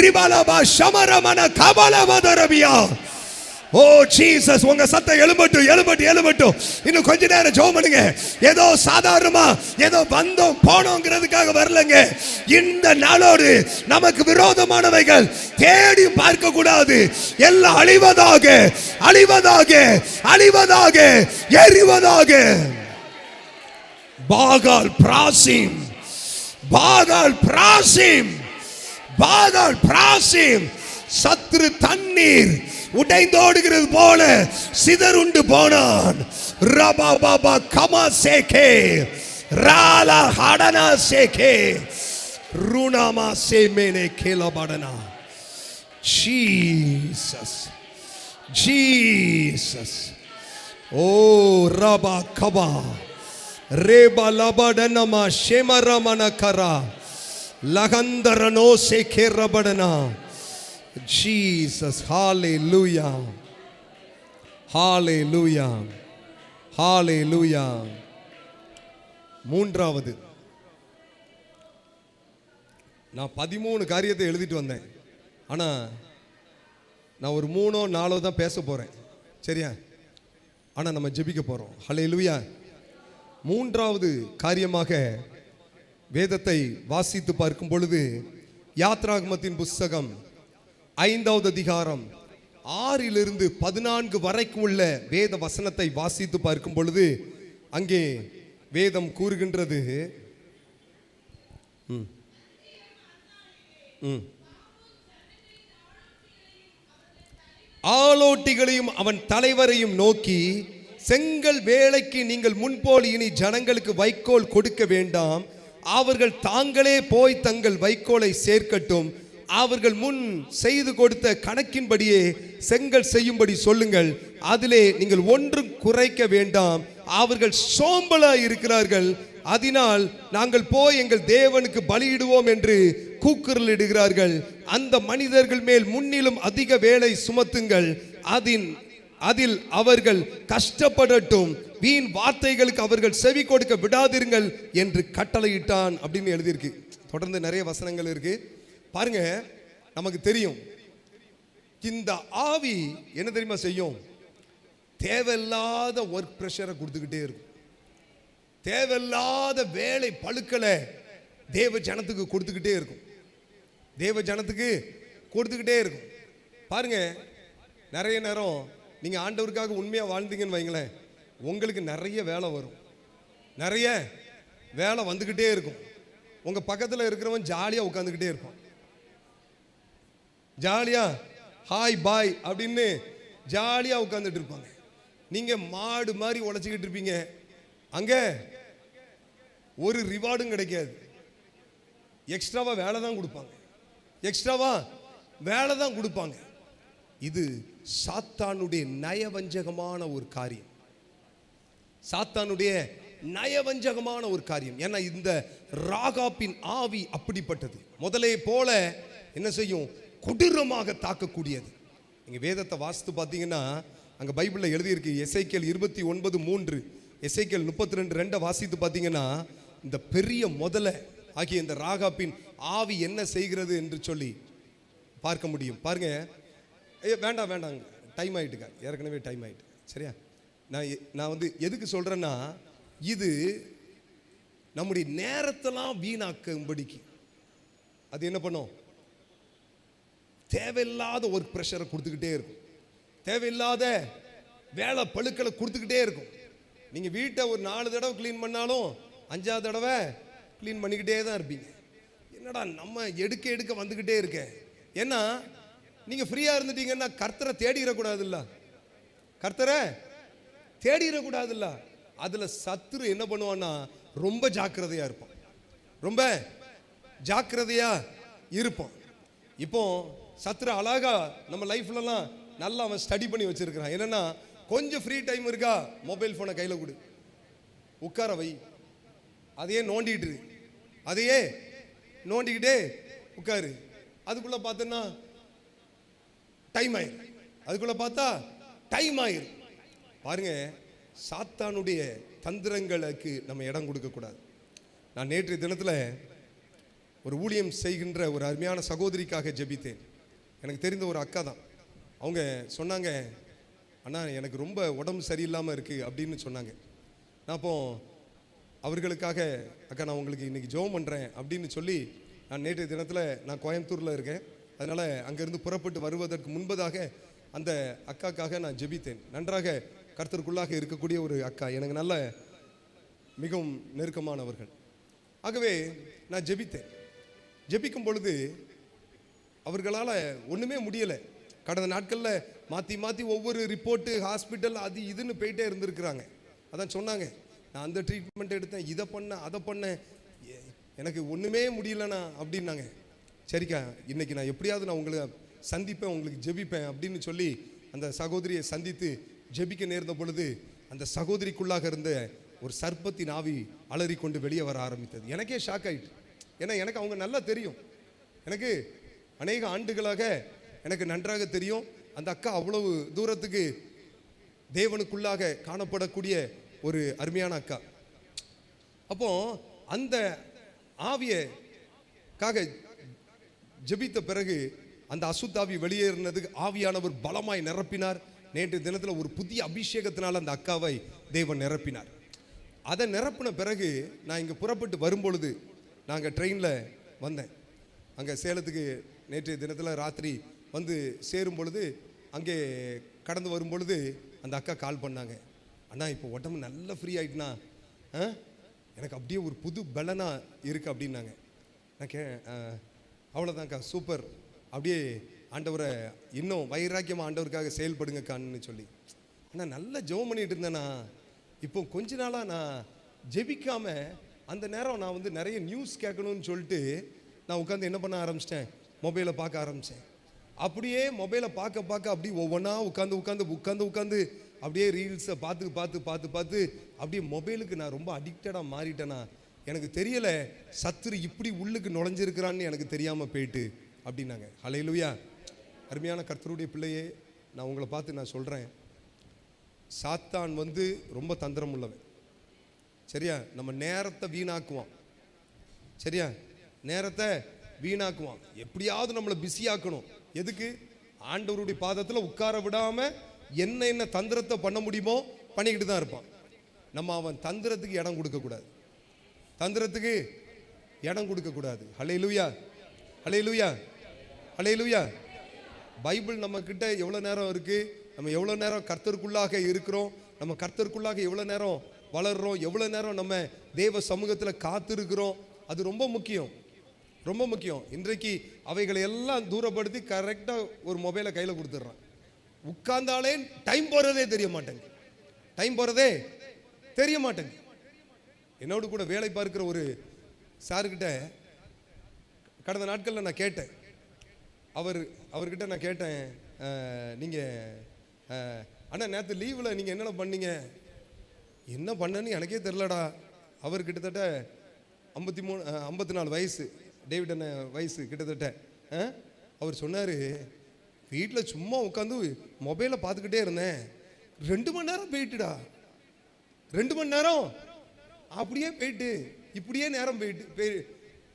ரிபலபா ஷமரமன கபலவதரபியா. ஓ ஜீசஸ், உங்க சத்தம் எழும்பட்டும், எழும்பட்டும், எழும்பட்டும். இன்னும் கொஞ்ச நேரம் ஜெபம் பண்ணுங்க. ஏதோ சாதாரணமா ஏதோ வந்தோம் போனோங்கிறதுக்காக வரலங்க. இந்த நாளோடு நமக்கு விரோதமானவைகள் தேடி பார்க்க கூடாது. எல்லாம் அழிவதாக, அழிவதாக, அழிவதாக, எரிவதாக. பாகால் பிராசிம், பாகால் பிராசிம், பாகால் பிராசிம். சத்ரு தண்ணீர் உடைந்தோடுகிறது போல சிதறுண்டு போனான். ரபா பாபா கமா சேகே ராலா ஹடனா சேகே ருணாமா சேமேனே கேலபடனா. Jesus, Jesus. ஓ ரபா கபா ரேபா லபடனமா ஷெமரமன கரா லகந்தரனோ சேகே ரபடனா. Jesus, hallelujah, hallelujah, hallelujah. மூன்றாவது, நான் 13 காரியத்தை எழுதிட்டு வந்தேன். ஆனா நான் ஒரு 3 or 4 தான் பேச போறேன். சரியா? ஆனா நம்ம ஜெபிக்க போறோம். ஹல்லேலூயா. மூன்றாவது காரியமாக வேதத்தை வாசித்து பார்க்கும் பொழுது யாத்ராகமத்தின் புஸ்தகம் 5வது அதிகாரம் 6 to 14 வரைக்கும் உள்ள வேத வசனத்தை வாசித்து பார்க்கும் பொழுது அங்கே வேதம் கூறுகின்றது, ஆலோட்டிகளையும் அவன் தலைவரையும் நோக்கி, செங்கல் வேலைக்கு நீங்கள் முன்போல் இனி ஜனங்களுக்கு வைக்கோல் கொடுக்க வேண்டாம். அவர்கள் தாங்களே போய் தங்கள் வைக்கோலை சேர்க்கட்டும். அவர்கள் முன் செய்து கொடுத்த கணக்கின்படியே செங்கல் செய்யும்படி சொல்லுங்கள். அதிலே நீங்கள் ஒன்றும் குறைக்க வேண்டாம். அவர்கள் சோம்பலாய் இருக்கிறார்கள். அதனால் நாங்கள் போய் எங்கள் தேவனுக்கு பலியிடுவோம் என்று கூக்குரலிடுகிறார்கள். அந்த மனிதர்கள் மேல் முன்னிலும் அதிக வேலை சுமத்துங்கள். அதில் அவர்கள் கஷ்டப்படட்டும். வீண் வார்த்தைகளுக்கு அவர்கள் செவி கொடுக்க விடாதிருங்கள் என்று கட்டளையிட்டான் அப்படின்னு எழுதியிருக்கு. தொடர்ந்து நிறைய வசனங்கள் இருக்கு பாருங்க. நமக்கு தெரியும் இந்த ஆவி என்ன தெரியுமா செய்யும்? தேவையில்லாத ஒர்க் பிரஷரை கொடுத்துக்கிட்டே இருக்கும். தேவையில்லாத வேலை பழுக்களை தேவ ஜனத்துக்கு கொடுத்துக்கிட்டே இருக்கும். தேவ ஜனத்துக்கு கொடுத்துக்கிட்டே இருக்கும். பாருங்க, நிறைய நேரம் நீங்க ஆண்டவருக்காக உண்மையா வாழ்ந்தீங்கன்னு வைங்களேன், உங்களுக்கு நிறைய வேலை வரும். நிறைய வேலை வந்துக்கிட்டே இருக்கும். உங்க பக்கத்தில் இருக்கிறவன் ஜாலியா உட்காந்துக்கிட்டே இருப்பான். ஜாலியா ஹாய் பாய் அப்படின்னு ஜாலியா உட்காந்துட்டு இருப்பாங்க. நீங்க மாடு மாதிரி உழைச்சிக்கிட்டு இருப்பீங்க. அங்க ஒரு ரிவார்டும் கிடைக்காது. எக்ஸ்ட்ராவா வேலை தான் கொடுப்பாங்க, எக்ஸ்ட்ராவா வேலை தான் கொடுப்பாங்க. இது சாத்தானுடைய நயவஞ்சகமான ஒரு காரியம். சாத்தானுடைய நயவஞ்சகமான ஒரு காரியம். ஏன்னா இந்த ராகாப்பின் ஆவி அப்படிப்பட்டது. முதலே போல என்ன செய்யும்? கொடூரமாக தாக்கக்கூடியது. நீங்க வேதத்தை வாசித்து பார்த்தீங்கன்னா அங்க பைபிள்ல எழுதியிருக்கு. எசேக்கியேல் 29:3, எசேக்கியேல் 32:2 வாசித்து பார்த்தீங்கன்னா இந்த பெரிய முதல ஆகிய இந்த ராகாப்பின் ஆவி என்ன செய்கிறது என்று சொல்லி பார்க்க முடியும். பாருங்க. வேண்டாம் வேண்டாம், டைம் ஆயிட்டுக்கா, ஏற்கனவே டைம் ஆயிட்டு. சரியா? நான் வந்து எதுக்கு சொல்றேன்னா, இது நம்முடைய நேரத்தெல்லாம் வீணாக்கும்படிக்கு அது என்ன பண்ணும்? தேவையில்லாத ஒர்க் ப்ரெஷரை கொடுத்துக்கிட்டே இருக்கும். தேவையில்லாத வேலை பழுக்களை கொடுத்துக்கிட்டே இருக்கும். நீங்க வீட்டை ஒரு 4 தடவை கிளீன் பண்ணாலும் 5ஆவது தடவை கிளீன் பண்ணிக்கிட்டே தான் இருப்பீங்க. என்னடா நம்ம எடுக்க வந்துக்கிட்டே இருக்க. ஏன்னா நீங்க ஃப்ரீயா இருந்துட்டீங்கன்னா கர்த்தரை தேடிடக்கூடாதுல்ல, கர்த்தரை தேடிடக்கூடாதுல்ல. அதுல சத்துரு என்ன பண்ணுவான்னா ரொம்ப ஜாக்கிரதையா இருப்பான், ரொம்ப ஜாக்கிரதையா இருப்பான். இப்போ சத்துரு அழகா நம்ம லைஃப்லலாம் நல்லா அவன் ஸ்டடி பண்ணி வச்சிருக்கிறான். என்னன்னா, கொஞ்சம் ஃப்ரீ டைம் இருக்கா, மொபைல் ஃபோனை கையில் கொடு, உட்கார வை, அதையே நோண்டிட்டு இரு, அதையே நோண்டிக்கிட்டே உட்காரு. அதுக்குள்ள பார்த்தோன்னா டைம் ஆயிரும், அதுக்குள்ள பார்த்தா டைம் ஆயிரும். பாருங்க, சாத்தானுடைய தந்திரங்களுக்கு நம்ம இடம் கொடுக்க கூடாது. நான் நேற்றைய தினத்தில் ஒரு ஊழியம் செய்கின்ற ஒரு அருமையான சகோதரிக்காக ஜெபித்தேன். எனக்கு தெரிந்த ஒரு அக்கா தான். அவங்க சொன்னாங்க, அண்ணா எனக்கு ரொம்ப உடம்பு சரியில்லாமல் இருக்குது அப்படின்னு சொன்னாங்க. நான் அப்போ அவர்களுக்காக, அக்கா நான் உங்களுக்கு இன்றைக்கி ஜெபம் பண்ணுறேன் அப்படின்னு சொல்லி, நான் நேற்றைய தினத்தில் நான் கோயம்புத்தூரில் இருக்கேன், அதனால் அங்கேருந்து புறப்பட்டு வருவதற்கு முன்பதாக அந்த அக்காக்காக நான் ஜெபித்தேன். நன்றாக கர்த்தருக்குள்ளாக இருக்கக்கூடிய ஒரு அக்கா, எனக்கு நல்ல மிகவும் நெருக்கமானவர்கள். ஆகவே நான் ஜெபித்தேன். ஜெபிக்கும் பொழுது அவர்களால் ஒன்றுமே முடியலை. கடந்த நாட்களில் மாற்றி மாற்றி ஒவ்வொரு ரிப்போர்ட்டு, ஹாஸ்பிட்டல், அது இதுன்னு போயிட்டே இருந்திருக்கிறாங்க. அதான் சொன்னாங்க, நான் அந்த ட்ரீட்மெண்ட் எடுத்தேன், இதை பண்ணேன், அதை பண்ணேன், எனக்கு ஒன்றுமே முடியலண்ணா அப்படின்னாங்க. சரிக்கா, இன்றைக்கி நான் எப்படியாவது நான் உங்களை சந்திப்பேன், உங்களுக்கு ஜெபிப்பேன் அப்படின்னு சொல்லி அந்த சகோதரியை சந்தித்து ஜெபிக்க நேர்ந்த பொழுது அந்த சகோதரிக்குள்ளாக இருந்த ஒரு சர்ப்பத்தின் ஆவி அலறி கொண்டு வெளியே வர ஆரம்பித்தது. எனக்கே ஷாக் ஆகிட்டு. ஏன்னா எனக்கு அவங்க நல்லா தெரியும், எனக்கு அநேக ஆண்டுகளாக எனக்கு நன்றாக தெரியும். அந்த அக்கா அவ்வளவு தூரத்துக்கு தேவனுக்குள்ளாக காணப்படக்கூடிய ஒரு அருமையான அக்கா. அப்போ அந்த ஆவியக்காக ஜெபித்த பிறகு அந்த அசுத்தாவி வெளியேறினதுக்கு ஆவியானவர் பலமாய் நிரப்பினார். நேற்று தினத்தில் ஒரு புதிய அபிஷேகத்தினால் அந்த அக்காவை தேவன் நிரப்பினார். அதை நிரப்பின பிறகு நான் இங்கே புறப்பட்டு வரும்பொழுது, நாங்கள் ட்ரெயினில் வந்தேன் அங்கே சேலத்துக்கு. நேற்றைய தினத்தில் ராத்திரி வந்து சேரும் பொழுது, அங்கே கடந்து வரும் பொழுது அந்த அக்கா கால் பண்ணாங்க, அண்ணா இப்போ உடம்பு நல்லா ஃப்ரீ ஆகிட்டுனா, எனக்கு அப்படியே ஒரு புது பலனாக இருக்குது அப்படின்னாங்க. நான் அவ்வளோதான்க்கா, சூப்பர், அப்படியே ஆண்டவரை இன்னும் வைராக்கியமாக ஆண்டவருக்காக செயல்படுங்கக்கான்னு சொல்லி. ஆனால் நல்லா ஜெபம் பண்ணிட்டு இருந்தேன்னா, இப்போ கொஞ்ச நாளாக நான் ஜெபிக்காமல் அந்த நேரம் நான் வந்து நிறைய நியூஸ் கேட்கணும்னு சொல்லிட்டு நான் உட்காந்து என்ன பண்ண ஆரம்பிச்சிட்டேன், மொபைலை பார்க்க ஆரம்பித்தேன். அப்படியே மொபைலை பார்க்க பார்க்க அப்படி ஒவ்வொன்றா உட்காந்து அப்படியே ரீல்ஸை பார்த்து அப்படியே மொபைலுக்கு நான் ரொம்ப அடிக்டடாக மாறிட்டேன்னா, எனக்கு தெரியலை சத்துரு இப்படி உள்ளுக்கு நுழைஞ்சிருக்கிறான்னு எனக்கு தெரியாமல் போயிட்டு அப்படின்னாங்க. ஹல்லேலூயா. அருமையான கர்த்தருடைய பிள்ளையே, நான் உங்களை பார்த்து நான் சொல்கிறேன், சாத்தான் வந்து ரொம்ப தந்திரம் உள்ளவன். சரியா? நம்ம நேரத்தை வீணாக்குவான். சரியா? நேரத்தை வீணாக்குவான், எப்படியாவது நம்மளை பிஸியாக்கணும். எதுக்கு? ஆண்டவருடைய பாதத்தில் உட்கார விடாமல் என்ன தந்திரத்தை பண்ண முடியுமோ பண்ணிக்கிட்டு தான் இருப்பான். நம்ம அவன் தந்திரத்துக்கு இடம் கொடுக்கக்கூடாது, தந்திரத்துக்கு இடம் கொடுக்கக்கூடாது. ஹல்லேலூயா, ஹல்லேலூயா, ஹல்லேலூயா. பைபிள் நம்ம கிட்ட எவ்வளோ நேரம் இருக்குது, நம்ம எவ்வளோ நேரம் கர்த்தருக்குள்ளாக இருக்கிறோம், நம்ம கர்த்தருக்குள்ளாக எவ்வளோ நேரம் வளர்கிறோம், எவ்வளோ நேரம் நம்ம தேவ சமூகத்தில் காத்திருக்கிறோம், அது ரொம்ப முக்கியம், ரொம்ப முக்கியம். இன்றைக்கு அவைகளை எல்லாம் தூரப்படுத்தி கரெக்டாக ஒரு மொபைலை கையில் கொடுத்துட்றான். உட்கார்ந்தாலே டைம் போகிறதே தெரிய மாட்டேங்க, டைம் போகிறதே தெரிய மாட்டேங்க. என்னோடு கூட வேலை பார்க்கிற ஒரு சார்கிட்ட கடந்த நாட்களில் நான் கேட்டேன், அவர்கிட்ட நான் கேட்டேன், நீங்கள் அண்ணா நேற்று லீவில் நீங்கள் என்னென்ன பண்ணீங்க? என்ன பண்ணன்னு எனக்கே தெரிலடா. அவர் கிட்டத்தட்ட 54 வயசு, டேவிட் அண்ணன் வயசு கிட்டத்தட்ட. அவர் சொன்னார், வீட்டில் சும்மா உட்காந்து மொபைலை பார்த்துக்கிட்டே இருந்தேன், 2 மணி நேரம் போயிட்டுடா, 2 மணி நேரம் அப்படியே போயிட்டு, இப்படியே நேரம்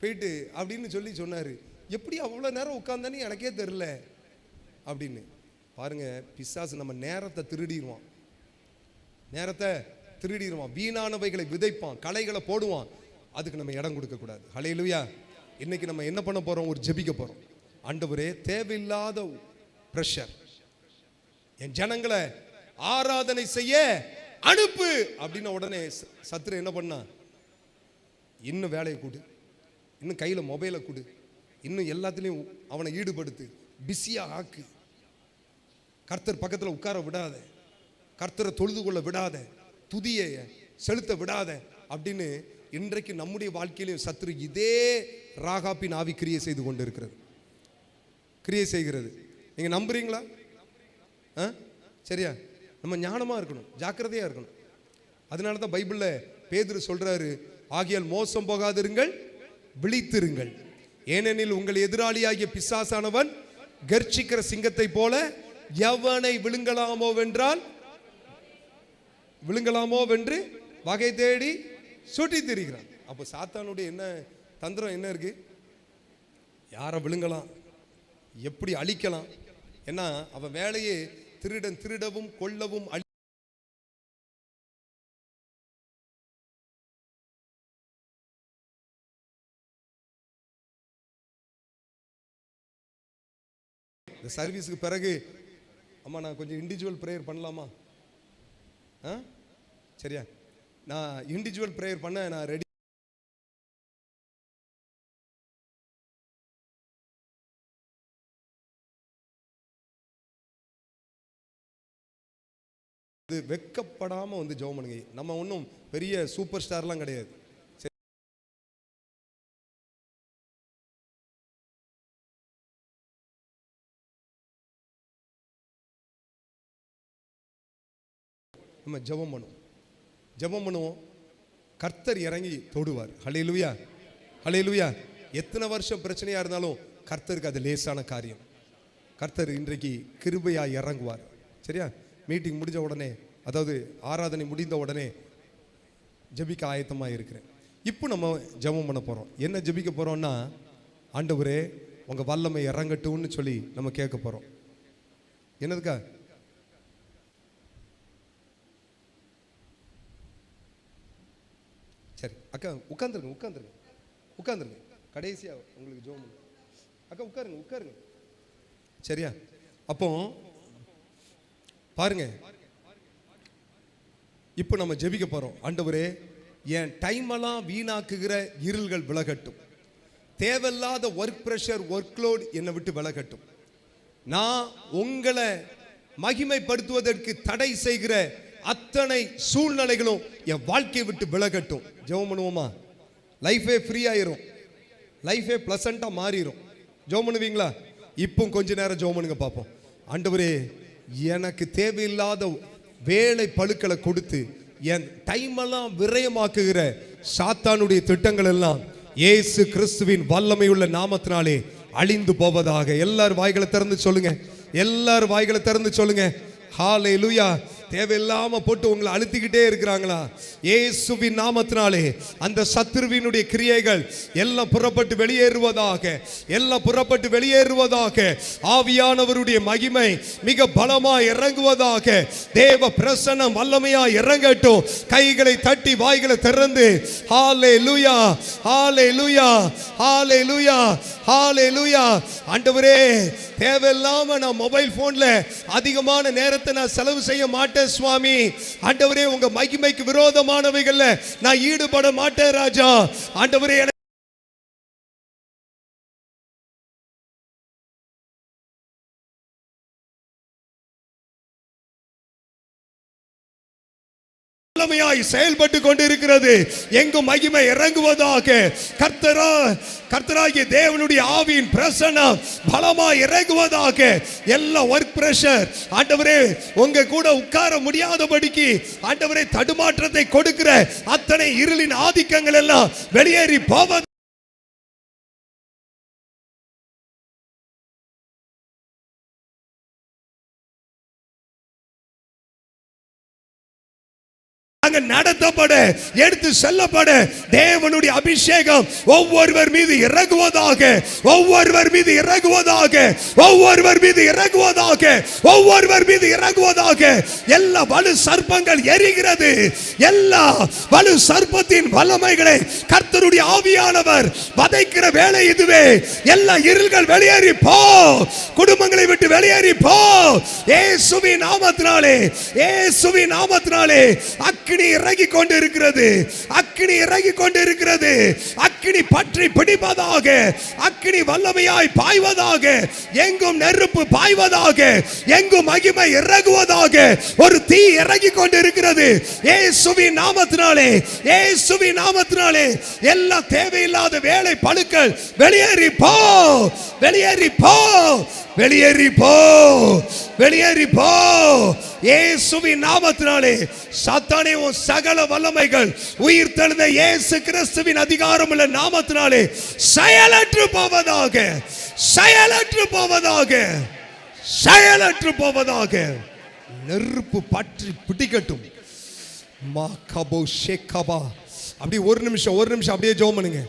போயிட்டு அப்படின்னு சொல்லி சொன்னார். எப்படி அவ்வளோ நேரம் உட்காந்தானே எனக்கே தெரில அப்படின்னு. பாருங்க, பிசாசு நம்ம நேரத்தை திருடிடுவான், நேரத்தை திருடிடுவான், வீணானவைகளை விதைப்பான், களைகளை போடுவான். அதுக்கு நம்ம இடம் கொடுக்கக்கூடாது. ஹல்லேலூயா. இன்னைக்கு நம்ம என்ன பண்ண போகிறோம்? ஒரு ஜெபிக்க போகிறோம். ஆண்டவரே, தேவையில்லாத பிரஷர், என் ஜனங்களை ஆராதனை செய்ய அனுப்பு அப்படின்ன உடனே சத்துரு என்ன பண்ணா, இன்னும் வேலையை கொடு, இன்னும் கையில் மொபைலை கொடு, இன்னும் எல்லாத்துலேயும் அவனை ஈடுபடுத்து, பிஸியாக ஆக்கு, கர்த்தர் பக்கத்தில் உட்கார விடாத, கர்த்தரை தொழுது கொள்ள விடாத, துதியை செலுத்த விடாத அப்படின்னு இன்றைக்கு நம்முடைய வாழ்க்கையிலும் சத்துரு இதே ராகாப்பின் ஆவி கிரியை செய்து கொண்டு இருக்கிறது. கிரியை செய்கிறது. நீங்க நம்புறீங்களா? சரியா? நம்ம ஞானமா இருக்கணும், ஜாக்கிரதையா இருக்கணும். அதனால தான் பைபிள்ல பேதுரு சொல்றாரு, ஆகையால் மோசம் போகாதிருங்கள், விழித்திருங்கள், ஏனெனில் உங்கள் எதிராளியாகிய பிசாசானவன் கர்ச்சிக்கிற சிங்கத்தை போல எவனை விழுங்கலாமோ வென்று வகை தேடி சுட்டி திரிகிறான். அப்போ சாத்தானுடைய என்ன தந்திரம் என்ன இருக்கு? யாரை விழுங்கலாம், எப்படி அழிக்கலாம். ஏன்னா அவன் வேலையே திருடவும் கொல்லவும் இந்த சர்வீஸுக்கு பிறகு அம்மா நான் கொஞ்சம் இண்டிவிஜுவல் ப்ரேயர் பண்ணலாமா? சரியா? நான் இண்டிவிஜுவல் ப்ரேயர் பண்ண நான் ரெடி. வெக்கப்படாம வந்து ஜெபம் பண்ணுங்க. நம்ம ஒன்றும் பெரிய சூப்பர் ஸ்டார்லாம் கிடையாது. நம்ம ஜெபம் பண்ணுவோம், கர்த்தர் இறங்கி தொடுவார். ஹல்லேலூயா, ஹல்லேலூயா. எத்தனை வருஷம் பிரச்சனையா இருந்தாலும் கர்த்தருக்கு அது லேசான காரியம். கர்த்தர் இன்றைக்கு கிருபையா இறங்குவார். சரியா? மீட்டிங் முடிஞ்ச உடனே, அதாவது ஆராதனை முடிந்த உடனே ஜெபிக்க ஆயத்தமாக இருக்கிறேன். இப்போ நம்ம ஜெபம் பண்ண போகிறோம். என்ன ஜெபிக்க போகிறோம்னா, ஆண்டவரே உங்கள் வல்லமை இறங்கட்டும்னு சொல்லி நம்ம கேட்க போகிறோம். என்னதுக்கா? சரி அக்கா உட்காந்துருங்க. கடைசியாக உங்களுக்கு ஜெபம் பண்ணு. அக்கா உட்காருங்க. சரியா? அப்போ பாருங்க, இப்போ நம்ம ஜெபிக்க போறோம். ஆண்டவரே என் டைமெல்லாம் வீணாக்குகிற இருள்கள் விலகட்டும், தேவையில்லாத ஒர்க் பிரஷர், ஒர்க் லோட் என்னை விட்டு விலகட்டும். நான் உங்களை மகிமைப்படுத்துவதற்கு தடை செய்கிற அத்தனை சூழ்நிலைகளும் என் வாழ்க்கையை விட்டு விலகட்டும். ஜெபம் பண்ணுவோமா? லைஃபே ஃப்ரீ ஆயிரும், லைஃபே பிளசண்டா மாறிடும். ஜெபம் பண்ணுவீங்களா? இப்போ கொஞ்ச நேரம் ஜெபம் பண்ணுங்க பார்ப்போம். ஆண்டவரே எனக்கு தேவையில்லாத வேலை பழுக்களை கொடுத்து என் டைமெல்லாம் விரயமாக்குகிற சாத்தானுடைய திட்டங்கள் எல்லாம் இயேசு கிறிஸ்துவின் வல்லமையுள்ள நாமத்தினாலே அழிந்து போவதாக. எல்லாரும் வாய்களை திறந்து சொல்லுங்க. ஹல்லேலூயா. தேவையில்லாம போட்டு உங்களை அழுத்திக்கிட்டே இருக்கிறாங்களா? இயேசுவின் நாமத்தினாலே அந்த சத்துருவினுடைய கிரியைகள் எல்லாம் புறப்பட்டு வெளியேறுவதாக. ஆவியானவருடைய மகிமை மிக பலமா இறங்குவதாக. தேவ பிரசன்னம் வல்லமையா இறங்கட்டும். கைகளை தட்டி வாய்களை திறந்து ஹல்லேலூயா, ஹல்லேலூயா, ஹல்லேலூயா, ஹல்லேலூயா. ஆண்டவரே தேவையில்லாம நான் மொபைல் போன்ல அதிகமான நேரத்தை நான் செலவு செய்ய மாட்டேன் சுவாமி. ஆண்டவரே உங்க மகிமைக்கு விரோதமானவைகள்ல நான் ஈடுபட மாட்டேன் ராஜா. ஆண்டவரே செயல்பட்டு கொண்டிருக்கிறது. எங்கும் மகிமை இறங்குவதாக. கர்த்தராகிய தேவனுடைய ஆவியின் பிரசன்னம் பலமா இறங்குவதாக. எல்லா ஒர்க் பிரஷர் ஆண்டவரே உங்க கூட உட்கார முடியாதபடிக்கு ஆண்டவரே தடுமாற்றத்தை கொடுக்கிற அத்தனை இருளின் ஆதிக்கங்கள் எல்லாம் வெளியேறி போவது. நடத்தப்பட எடுத்து செல்லப்பட தேவனுடைய அபிஷேகம் ஒவ்வொருவர் மீது இறங்குவதாக. எல்லா வலு சர்ப்பங்கள் எரிகிறது. எல்லா வலு சர்ப்பத்தின் வல்லமைகளை கர்த்தருடைய ஆவியானவர் வதைக்கிற வேலை இதுவே. எல்லா இருள்கள் வெளியேறி போ, குடும்பங்களை விட்டு வெளியேறி போ. இயேசுவின் நாமத்தினாலே அக்கினி இறங்கி கொண்டு இருக்கிறது, அக்கினி இறங்கி கொண்டு இருக்கிறது. அக்கினி பற்றி பிடிப்பதாக, அக்கினி வல்லமையாய் பாய்வதாக, எங்கும் நெருப்பு பாய்வதாக, எங்கும் மகிமை இறங்குவதாக. ஒரு தீ இறங்கி கொண்டு இருக்கிறது இயேசுவின் நாமத்தினாலே, இயேசுவின் நாமத்தினாலே. எல்லா தேவையில்லாத வேலை பழுக்கள் வெளியேறி போ, வெளியேறி போ, வெளியேறி போ, வெளியேறி போ. இயேசுவின் நாமத்தினாலே சாத்தானே உன் சகல வல்லமைகள் உயிர் தெழுந்த இயேசு கிறிஸ்துவின் அதிகாரமுள்ள நாமத்தினாலே செயலற்று போவதாக, செயலற்று போவதாக, செயலற்று போவதாக. நெருப்பு பற்றி பிடிக்கட்டும். மா கபோ ஷேகபா. அப்படி ஒரு நிமிஷம் அப்படியே ஜெபம் பண்ணுங்க.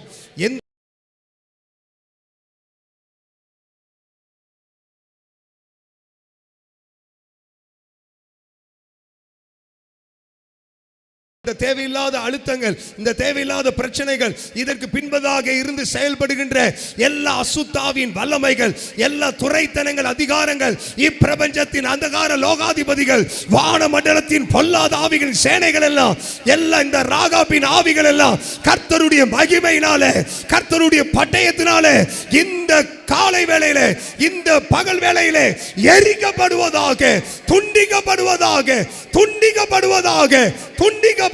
எந்த தேவையில்லாத அழுத்தங்கள், இந்த தேவையில்லாத பிரச்சனைகள், இதற்கு பின்பதாக இருந்து செயல்படுகின்ற எல்லா அசுத்தாவின் வல்லமைகள், எல்லா துரைத்தனங்கள், அதிகாரங்கள், இப்பிரபஞ்சத்தின் அந்தகார லோகாதிபதிகள், வான மண்டலத்தின் பொல்லாத ஆவிகளின் சேனைகள் எல்லாம், எல்லாம் இந்த ராகாபின் ஆவிகள் எல்லாம் கர்த்தருடைய மகிமையினாலே, கர்த்தருடைய பட்டயத்தினாலே இந்த காலை வேளையிலே, இந்த பகல் வேளையிலே எரிக்கப்படுவதாக, துண்டிக்கப்படுவதாக, துண்டிக்கப்படுவதாக, துண்டிக்கப்படுவதாக.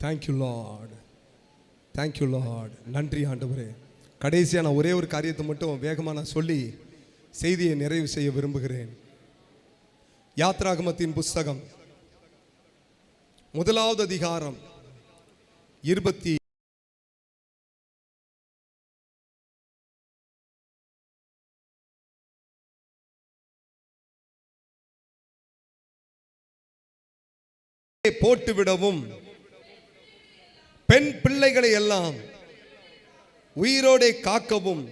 Thank you Lord, thank you Lord. நன்றி ஆண்டவரே. கடைசியா நான் ஒரே ஒரு காரியத்தை மட்டும் வேகமா நான் சொல்லி செய்தியை நிறைவு செய்ய விரும்புகிறேன். யாத்ராகமத்தின் புஸ்தகம் 1வது அதிகாரம் 20 போட்டுவிடவும் பெண் பிள்ளைகளை எல்லாம் உயிரோடே காக்கவும்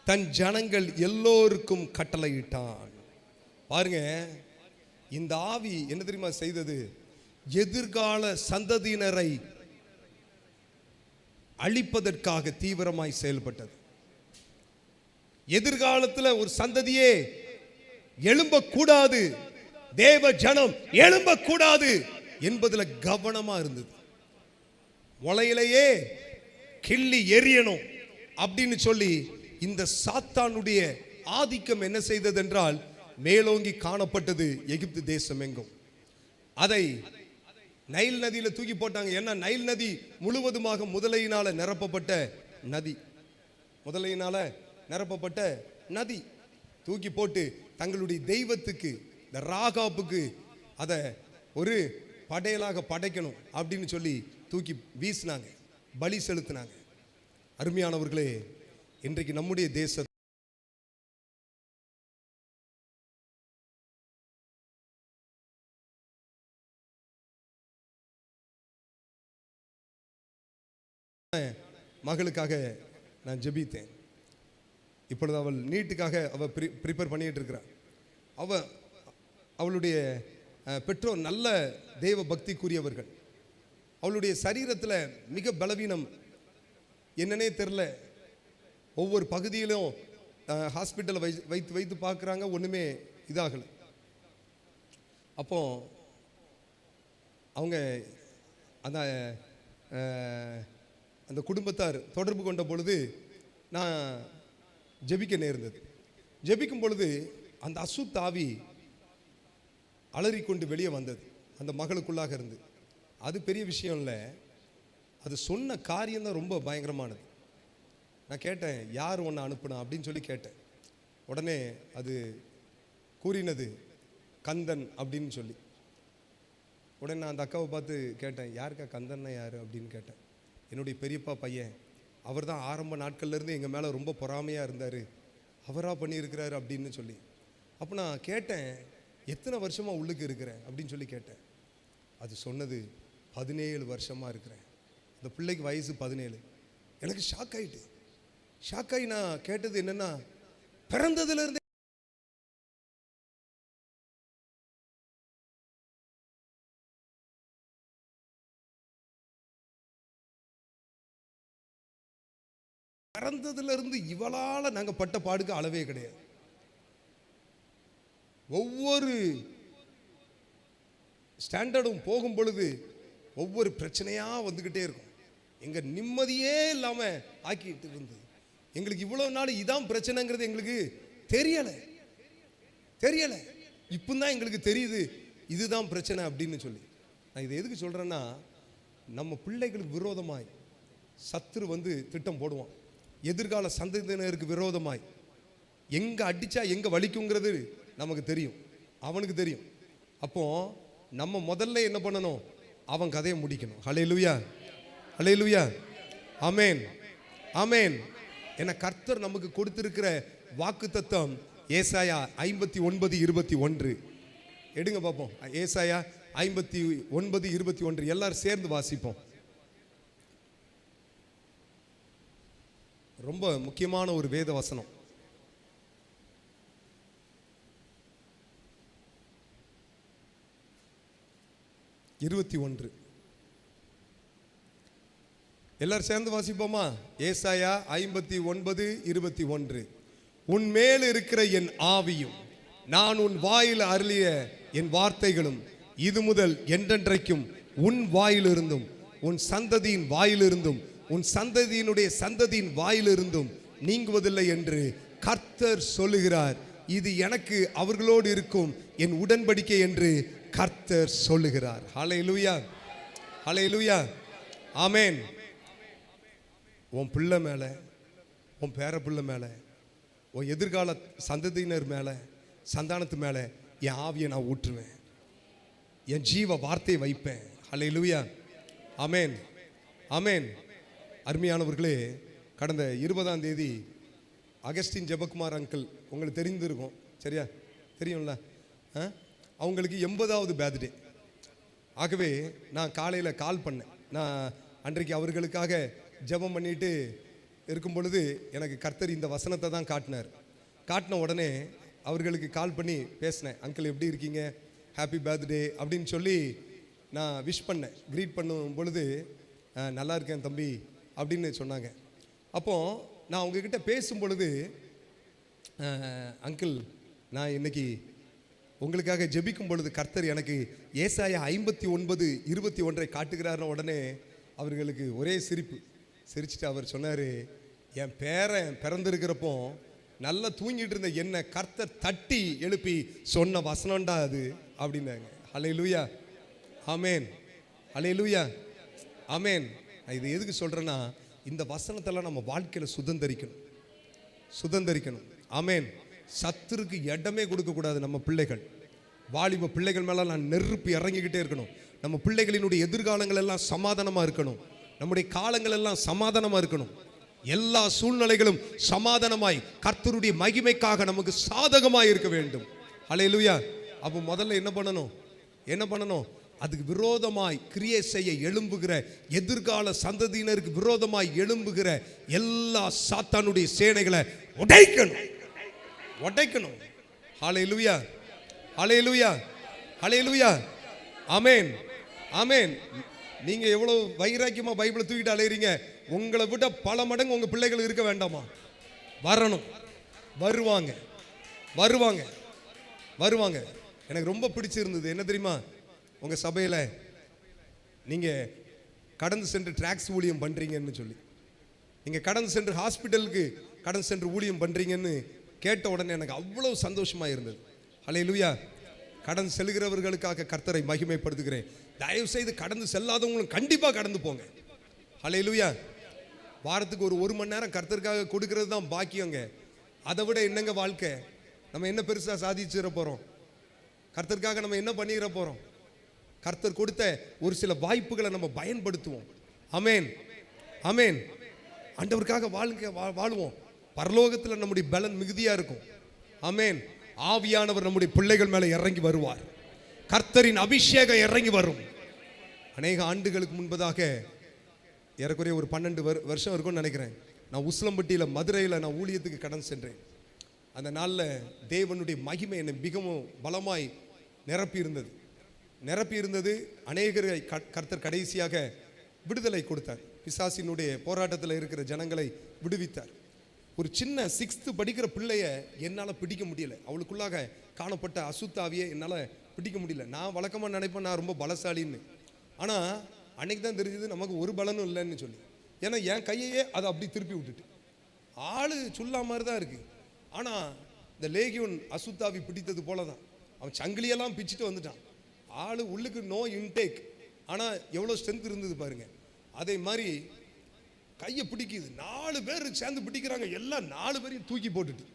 தன் ஜனங்கள் எல்லோருக்கும் கட்டளையிட்டான். பாருங்க, இந்த ஆவி என்ன தெரியுமா செய்தது? எதிர்கால சந்ததியினரை அழிப்பதற்காக தீவிரமாய் செயல்பட்டது. எதிர்காலத்தில் ஒரு சந்ததியே எழும்பக்கூடாது, தேவ ஜனம் எழும்பக்கூடாது என்பதுல கவனமா இருந்தது. உலையிலேயே கிள்ளி எரியணும் அப்படின்னு சொல்லி இந்த சாத்தானுடைய ஆதிக்கம் என்ன செய்தது என்றால் மேலோங்கி காணப்பட்டது எகிப்து தேசம் எங்கும். அதை நைல் நதியில தூக்கி போட்டாங்க. ஏன்னா நைல் நதி முழுவதுமாக முதலையினால நிரப்பப்பட்ட நதி, முதலையினால நிரப்பப்பட்ட நதி. தூக்கி போட்டு தங்களுடைய தெய்வத்துக்கு, இந்த ராகாப்புக்கு அதை ஒரு படையலாக படைக்கணும் அப்படின்னு சொல்லி தூக்கி வீசினாங்க, பலி செலுத்தினாங்க. அருமையானவர்களே, இன்றைக்கு நம்முடைய தேச மகளுக்காக நான் ஜெபித்தேன். இப்பொழுது அவள் நீட்டுக்காக அவள் ப்ரிப்பேர் பண்ணிட்டு இருக்கிறாள். அவளுடைய பெற்றோர் நல்ல தேவ பக்திக்குரியவர்கள். அவளுடைய சரீரத்தில் மிக பலவீனம், என்னன்னே தெரில. ஒவ்வொரு பகுதியிலும் ஹாஸ்பிட்டலில் வைத்து வைத்து பார்க்குறாங்க, ஒன்றுமே இதாகலை. அப்போ அவங்க அந்த அந்த குடும்பத்தார் தொடர்பு கொண்ட பொழுது நான் ஜெபிக்க நேர்ந்தது. ஜெபிக்கும் பொழுது அந்த அசுத்தாவி அலறிக்கொண்டு வெளியே வந்தது அந்த மகளுக்குள்ளாக இருந்து. அது பெரிய விஷயம் இல்லை, அது சொன்ன காரியம்தான் ரொம்ப பயங்கரமானது. நான் கேட்டேன், யார் ஒன்று அனுப்புனா அப்படின்னு சொல்லி கேட்டேன். உடனே அது கூறினது கந்தன் அப்படின்னு சொல்லி. உடனே நான் அந்த அக்காவை பார்த்து கேட்டேன், யாருக்கா கந்தன்னா யார் அப்படின்னு கேட்டேன். என்னுடைய பெரியப்பா பையன், அவர் தான் ஆரம்ப நாட்கள்லேருந்து எங்கள் மேலே ரொம்ப பொறாமையாக இருந்தார், அவராக பண்ணியிருக்கிறாரு அப்படின்னு சொல்லி. அப்போ நான் கேட்டேன், எத்தனை வருஷமாக உள்ளுக்கு இருக்கிறேன் அப்படின்னு சொல்லி கேட்டேன். அது சொன்னது 17 வருஷமாக இருக்கிறேன். அந்த பிள்ளைக்கு வயசு 17. எனக்கு ஷாக் ஆகிட்டு. ஷாக் ஆகி நான் கேட்டது என்னென்னா, பிறந்ததுலேருந்து பிறந்ததுல இருந்து இவளால நாங்க பட்ட பாடுக்கு அளவே கிடையாது. ஒவ்வொரு ஸ்டாண்டர்டும் போகும் பொழுது ஒவ்வொரு பிரச்சனையா வந்துகிட்டே இருக்கும். எங்க நிம்மதியே இல்லாம ஆக்கிட்டு இருந்தது. எங்களுக்கு இவ்வளவு நாள் இதான் பிரச்சனைங்கிறது எங்களுக்கு தெரியல. இப்பதான் எங்களுக்கு தெரியுது இதுதான் பிரச்சனை அப்படின்னு சொல்லி. நான் இதை எதுக்கு சொல்றேன்னா, நம்ம பிள்ளைகளுக்கு விரோதமாய் சத்துரு திட்டம் போடுவான். எதிர்கால சந்ததியினருக்கு விரோதமாய் எங்க அடிச்சா எங்க வலிக்குங்கிறது நமக்கு தெரியும், அவனுக்கு தெரியும். அப்போ நம்ம முதல்ல என்ன பண்ணணும், அவன் கதையை முடிக்கணும். ஹல்லேலூயா, ஹல்லேலூயா, ஆமென், ஆமென். என கர்த்தர் நமக்கு கொடுத்திருக்கிற வாக்குத்தத்தம் ஏசாயா 59:21. எடுங்க பார்ப்போம். ஏசாயா 59:21 எல்லாரும் சேர்ந்து வாசிப்போம். ரொம்ப முக்கியமான ஒரு வேத வசனம். எல்லாரும் சேர்ந்து வாசிப்போமா? ஏசாயா 59:21. உன் மேல் இருக்கிற என் ஆவியும் நான் உன் வாயில் அருளிய என் வார்த்தைகளும் இது முதல் என்றென்றைக்கும் உன் வாயிலிருந்தும் உன் சந்ததியின் வாயிலிருந்தும் உன் சந்ததியினுடைய சந்ததியின் வாயிலிருந்தும் நீங்குவதில்லை என்று கர்த்தர் சொல்லுகிறார். இது எனக்கு அவர்களோடு இருக்கும் என் உடன்படிக்கை என்று கர்த்தர் சொல்லுகிறார். ஹல்லேலூயா, ஹல்லேலூயா, ஆமென். உன் பிள்ளை மேல, உன் பேர பிள்ளை மேல, உன் எதிர்கால சந்ததியினர் மேல, சந்தானத்து மேல என் ஆவியை நான் ஊற்றுவேன், என் ஜீவ வார்த்தையை வைப்பேன். ஹல்லேலூயா, ஆமென், ஆமென். அருமையானவர்களே, கடந்த 20ஆம் தேதி அகஸ்டின் ஜெபக்குமார் அங்கிள் உங்களுக்கு தெரிந்திருக்கும், சரியா? தெரியும்ல? அவங்களுக்கு 80வது பேர்த்டே. ஆகவே நான் காலையில் கால் பண்ணேன். நான் அன்றைக்கு அவர்களுக்காக ஜெபம் பண்ணிட்டு இருக்கும் பொழுது எனக்கு கர்த்தர் இந்த வசனத்தை தான் காட்டினார். காட்டின உடனே அவர்களுக்கு கால் பண்ணி பேசினேன். அங்கிள் எப்படி இருக்கீங்க, ஹாப்பி பர்த்டே அப்படின்னு சொல்லி நான் விஷ் பண்ணேன். க்ரீட் பண்ணும் பொழுது நல்லா இருக்கேன் தம்பி அப்படின்னு சொன்னாங்க. அப்போது நான் உங்ககிட்ட பேசும் பொழுது, அங்கிள் நான் இன்னைக்கு உங்களுக்காக ஜெபிக்கும் பொழுது கர்த்தர் எனக்கு ஏசாயா 59:21 காட்டுகிறாருன்னு உடனே அவர்களுக்கு ஒரே சிரிச்சுட்டு அவர் சொன்னார், என் பேரன் பிறந்திருக்கிறப்போ நல்லா தூங்கிட்டு இருந்த என்ன கர்த்தர் தட்டி எழுப்பி சொன்ன வசனம்டா அது அப்படின்னாங்க. ஹல்லேலூயா, ஆமென், ஹல்லேலூயா, ஆமென். இது எதுக்கு சொல்றேன்னா, இந்த வசனத்தெல்லாம் நம்ம வாழ்க்கையில் சுதந்திரிக்கணும். ஆமென். சத்துருக்கு இடமே கொடுக்க கூடாது. நம்ம பிள்ளைகள், வாலிப பிள்ளைகள் மேல நான் நெருப்பு இறங்கிக்கிட்டே இருக்கணும். நம்ம பிள்ளைகளினுடைய எதிர்காலங்கள் எல்லாம் சமாதானமா இருக்கணும். நம்முடைய காலங்கள் எல்லாம் சமாதானமா இருக்கணும். எல்லா சூழ்நிலைகளும் சமாதானமாய் கர்த்தருடைய மகிமைக்காக நமக்கு சாதகமாய் இருக்க வேண்டும். ஹல்லேலூயா. அப்போ முதல்ல என்ன பண்ணணும்? அதுக்கு விரோதமாய் கிரியை செய்ய எழும்புகிற, எதிர்கால சந்ததியினருக்கு விரோதமாய் எழும்புகிற எல்லா சாத்தானுடைய சேனைகளை உடைக்கணும். ஹல்லேலூயா, ஹல்லேலூயா, ஹல்லேலூயா, ஆமென், ஆமென். நீங்க எவ்வளவு வைராக்கியமா பைபிளை தூக்கிட்டு அலையறீங்க, உங்களை விட பல மடங்கு உங்க பிள்ளைகள் இருக்க வேண்டாமா? வரணும், வருவாங்க. எனக்கு ரொம்ப பிடிச்சிருந்தது என்ன தெரியுமா? உங்க சபையில நீங்க கடந்து சென்று டிராக்ஸ் ஊழியம் பண்றீங்கன்னு சொல்லி, நீங்க கடந்து சென்று ஹாஸ்பிட்டலுக்கு கடந்து சென்று ஊழியம் பண்றீங்கன்னு கேட்ட உடனே எனக்கு அவ்வளவு சந்தோஷமா இருந்தது. ஹல்லேலூயா. கடந்து செல்கிறவர்களுக்காக கர்த்தரை மகிமைப்படுத்துகிறேன். தயவு செய்து கடந்து செல்லாதவங்களும் கண்டிப்பா கடந்து போங்க. ஹல்லேலூயா. வாரத்துக்கு ஒரு மணி நேரம் கர்த்தருக்காக கொடுக்கிறது தான் பாக்கியங்க. அதை விட என்னங்க வாழ்க்கை? நம்ம என்ன பெருசா சாதிச்சிட போறோம்? கர்த்தருக்காக நம்ம என்ன பண்ணிட போறோம்? கர்த்தர் கொடுத்த ஒரு சில வாய்ப்புகளை நம்ம பயன்படுத்துவோம். ஆமென், ஆமென். ஆண்டவருக்காக வாழுவோம். பரலோகத்தில் நம்முடைய பலன் மிகுதியா இருக்கும். ஆமென். ஆவியானவர் நம்முடைய பிள்ளைகள் மேல இறங்கி வருவார். கர்த்தரின் அபிஷேகம் இறங்கி வரும். அநேக ஆண்டுகளுக்கு முன்பதாக, ஏறக்குறைய ஒரு 12 வருஷம் இருக்கும்னு நினைக்கிறேன், நான் உசிலம்பட்டியில் மதுரையில் நான் ஊழியத்துக்கு கடந்து சென்றேன். அந்த நாளில் தேவனுடைய மகிமை என்னை மிகவும் பலமாய் நிரப்பி இருந்தது. அநேகரை கர்த்தர் கடைசியாக விடுதலை கொடுத்தார். பிசாசினுடைய போராட்டத்தில் இருக்கிற ஜனங்களை விடுவித்தார். ஒரு சின்ன 6th படிக்கிற பிள்ளைய என்னால் பிடிக்க முடியல. அவளுக்குள்ளாக காணப்பட்ட அசுத்தாவியை என்னால் பிடிக்க முடியல. நான் வழக்கமாக நினைப்பேன் நான் ரொம்ப பலசாலின்னு. ஆனால் அன்னைக்கு தான் தெரிஞ்சது நமக்கு ஒரு பலனும் இல்லைன்னு சொல்லி. ஏன்னா என் கையையே அதை அப்படி திருப்பி விட்டுட்டு ஆளு சுல்லா மாதிரி தான் இருக்கு. ஆனால் இந்த லேகியோன் அசுத்தாவி பிடித்தது போல தான். அவன் சங்கிலியெல்லாம் பிச்சுட்டு வந்துட்டான். ஆளு உள்ளுக்கு நோ இன்டேக், ஆனால் எவ்வளோ ஸ்ட்ரென்த் இருந்தது பாருங்க. அதே மாதிரி கையை பிடிக்குது, 4 பேர் சேர்ந்து பிடிக்கிறாங்க, எல்லாம் 4 பேரையும் தூக்கி போட்டுட்டு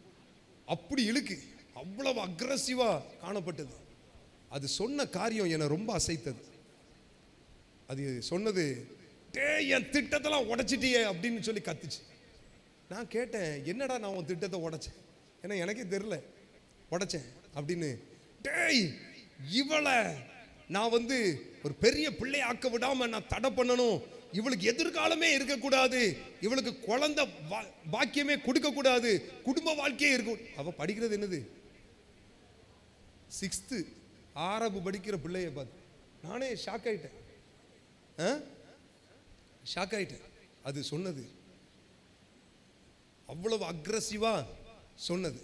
அப்படி இழுக்கு. அவ்வளவு அக்ரஸிவா காணப்பட்டது. அது சொன்ன காரியம் என்னை ரொம்ப அசைத்தது. அது சொன்னது, டே என் திட்டத்தெல்லாம் உடைச்சிட்டியே அப்படின்னு சொல்லி கத்துச்சு. நான் கேட்டேன், என்னடா நான் உன் திட்டத்தை உடைச்சேன்? ஏன்னா எனக்கே தெரியல உடைச்சேன் அப்படின்னு. டேய் இவளை நான் ஒரு பெரிய பிள்ளை ஆக்க விடாம நான் தடை பண்ணணும், இவளுக்கு எதிர்காலமே இருக்கக்கூடாது, இவளுக்கு குழந்தை பாக்கியமே கொடுக்க கூடாது, குடும்ப வாழ்க்கையே இருக்கும். அவ படிக்கிறது என்னது 6th ஆரம்பு படிக்கிற பிள்ளைய பார்த்து நானே ஷாக் ஆயிட்டேன். அது சொன்னது அவ்வளவு அக்ரஸிவா சொன்னது.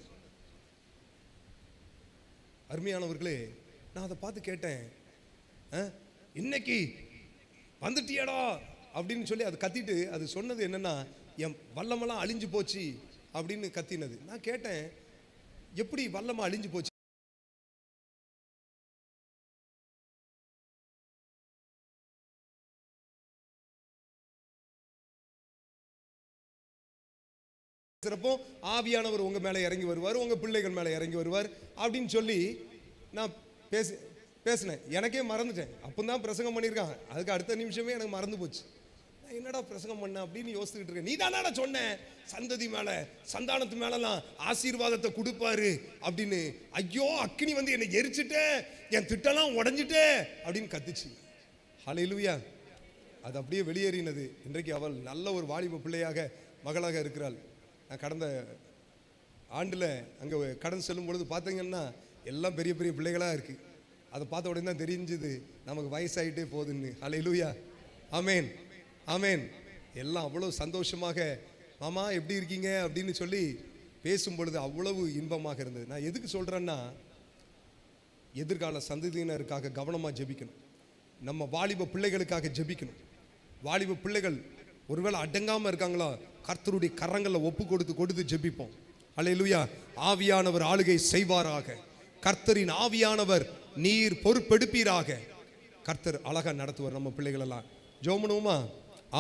அருமையானவர்களே, நான் அதை பார்த்து கேட்டேன், இன்னைக்கு வந்துட்டியடா அப்படின்னு சொல்லி அது கத்திட்டு அது சொன்னது என்னன்னா, என் வல்லமெல்லாம் அழிஞ்சு போச்சு அப்படின்னு கத்தினது. நான் கேட்டேன், எப்படி வல்லமா அழிஞ்சு போச்சு? ஆவியானவர் உங்க மேல இறங்கி வருவார், உங்க பிள்ளைகள் மேல இறங்கி வருவார் அப்படின்னு சொல்லி நான் பேசினேன். எனக்கே மறந்துட்டேன். அப்பதான் பிரசங்கம் பண்ணியிருக்காங்க. அதுக்கு அடுத்த நிமிஷமே எனக்கு மறந்து போச்சு. நான் என்னடா பிரசங்கம் பண்ண அப்படின்னு யோசிச்சுட்டு இருக்கேன். நீ தானடா சொன்ன சந்ததி மேல சந்தானத்து மேலலாம் ஆசீர்வாதத்தை கொடுப்பாரு அப்படின்னு. ஐயோ அக்கினி என்னை எரிச்சுட்டே, என் திட்டம்லாம் உடஞ்சிட்டே அப்படின்னு கத்துச்சு. ஹல்லேலூயா. அது அப்படியே வெளியேறினது. இன்றைக்கு அவள் நல்ல ஒரு வாலிப பிள்ளையாக மகளாக இருக்கிறாள். நான் கடந்த ஆண்டில் அங்கே கடன் செல்லும் பொழுது பார்த்தீங்கன்னா எல்லாம் பெரிய பெரிய பிள்ளைகளாக இருக்குது. அதை பார்த்த உடனே தான் தெரிஞ்சது நமக்கு வயசாகிட்டே போகுதுன்னு. ஹல்லேலூயா. ஆமேன் ஆமேன். எல்லாம் அவ்வளோ சந்தோஷமாக மாமா எப்படி இருக்கீங்க அப்படின்னு சொல்லி பேசும் பொழுது அவ்வளவு இன்பமாக இருந்தது. நான் எதுக்கு சொல்கிறேன்னா, எதிர்கால சந்ததியினருக்காக கவனமாக ஜெபிக்கணும். நம்ம வாலிப பிள்ளைகளுக்காக ஜெபிக்கணும். வாலிப பிள்ளைகள் ஒருவேளை அடங்காமல் இருக்காங்களா, கர்த்தருடைய கரங்களில் ஒப்பு கொடுத்து ஜெபிப்போம். ஹல்லேலூயா. ஆவியானவர் ஆளுகை செய்வாராக. கர்த்தரின் ஆவியானவர் நீர் பொறுப்பெடுப்பீராக. கர்த்தர் அழகா நடத்துவார் நம்ம பிள்ளைகளெல்லாம். ஜெபம் பண்ணுவோமா?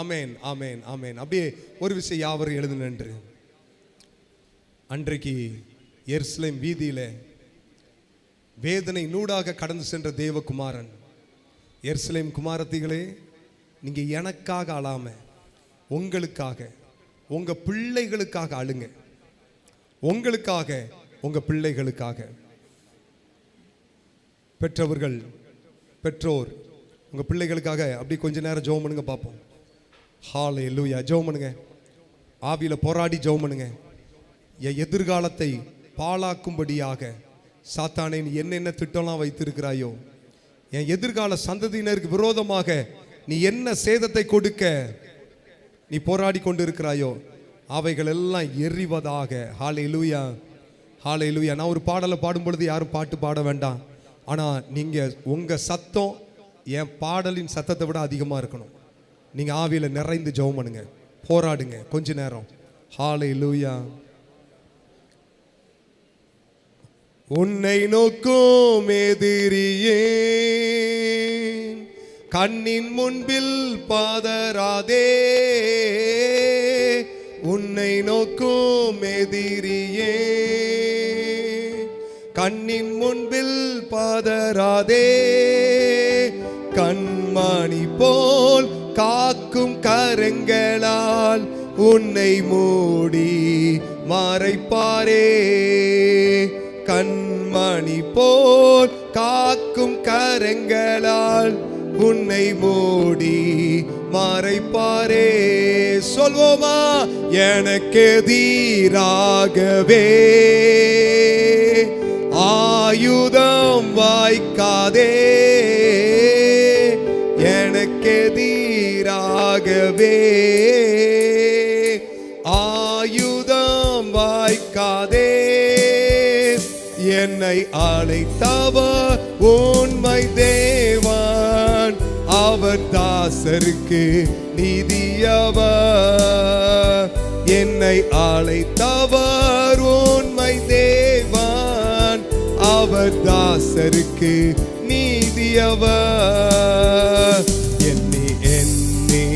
ஆமேன் ஆமேன் ஆமேன். அப்படியே ஒரு விஷயம் யாவரும் எழுது நின்று. அன்றைக்கு எருசலேம் வீதியில வேதனை நூடாக கடந்து சென்ற தேவகுமாரன், எருசலேம் குமாரத்திகளே, நீங்க எனக்காக அழாம உங்களுக்காக உங்க பிள்ளைகளுக்காக அழுங்க. உங்களுக்காக உங்க பிள்ளைகளுக்காக. பெற்றோர் உங்க பிள்ளைகளுக்காக அப்படி கொஞ்ச நேரம் ஜெபம் பண்ணுங்க பார்ப்போம். ஹல்லேலூயா. ஜெபம் பண்ணுங்க. ஆவியில போராடி ஜெபம் பண்ணுங்க. என் எதிர்காலத்தை பாழாக்கும்படியாக சாத்தானே நீ என்னென்ன திட்டம்லாம் வைத்திருக்கிறாயோ, என் எதிர்கால சந்ததியினருக்கு விரோதமாக நீ என்ன சேதத்தை கொடுக்க நீ போராடி கொண்டு இருக்கிறாயோ அவைகள் எல்லாம் எரிவதாக. ஹல்லேலூயா ஹல்லேலூயா. நான் ஒரு பாடலை பாடும் பொழுது யாரும் பாட்டு பாட வேண்டாம். ஆனால் நீங்கள் உங்கள் சத்தம் என் பாடலின் சத்தத்தை விட அதிகமாக இருக்கணும். நீங்கள் ஆவியில் நிறைந்து ஜெபம் பண்ணுங்க, போராடுங்க கொஞ்ச நேரம். ஹல்லேலூயா. உன்னை நோக்கும் எதிரியே கண்ணின் முன்பில் பாதராதே. உன்னை நோக்கும் எதிரியே கண்ணின் முன்பில் பாதராதே. கண்மணி போல் காக்கும் கரங்களால் உன்னை மூடி மறைப்பாரே. கண்மணி போல் காக்கும் கரங்களால் உன்னை மூடி மறைப்பாரே. சொல்வோமா? எனக்கு எதிராகவே ஆயுதம் வாய்க்காதே. எனக்கு எதிராகவே என்னை அழைத்தவர் உண்மை தேவன், அவர் தாசருக்கு நீதியவர். என்னை அழைத்தவர் உண்மை தேவன், அவர் தாசருக்கு நீதியவர். எண்ணி எண்ணி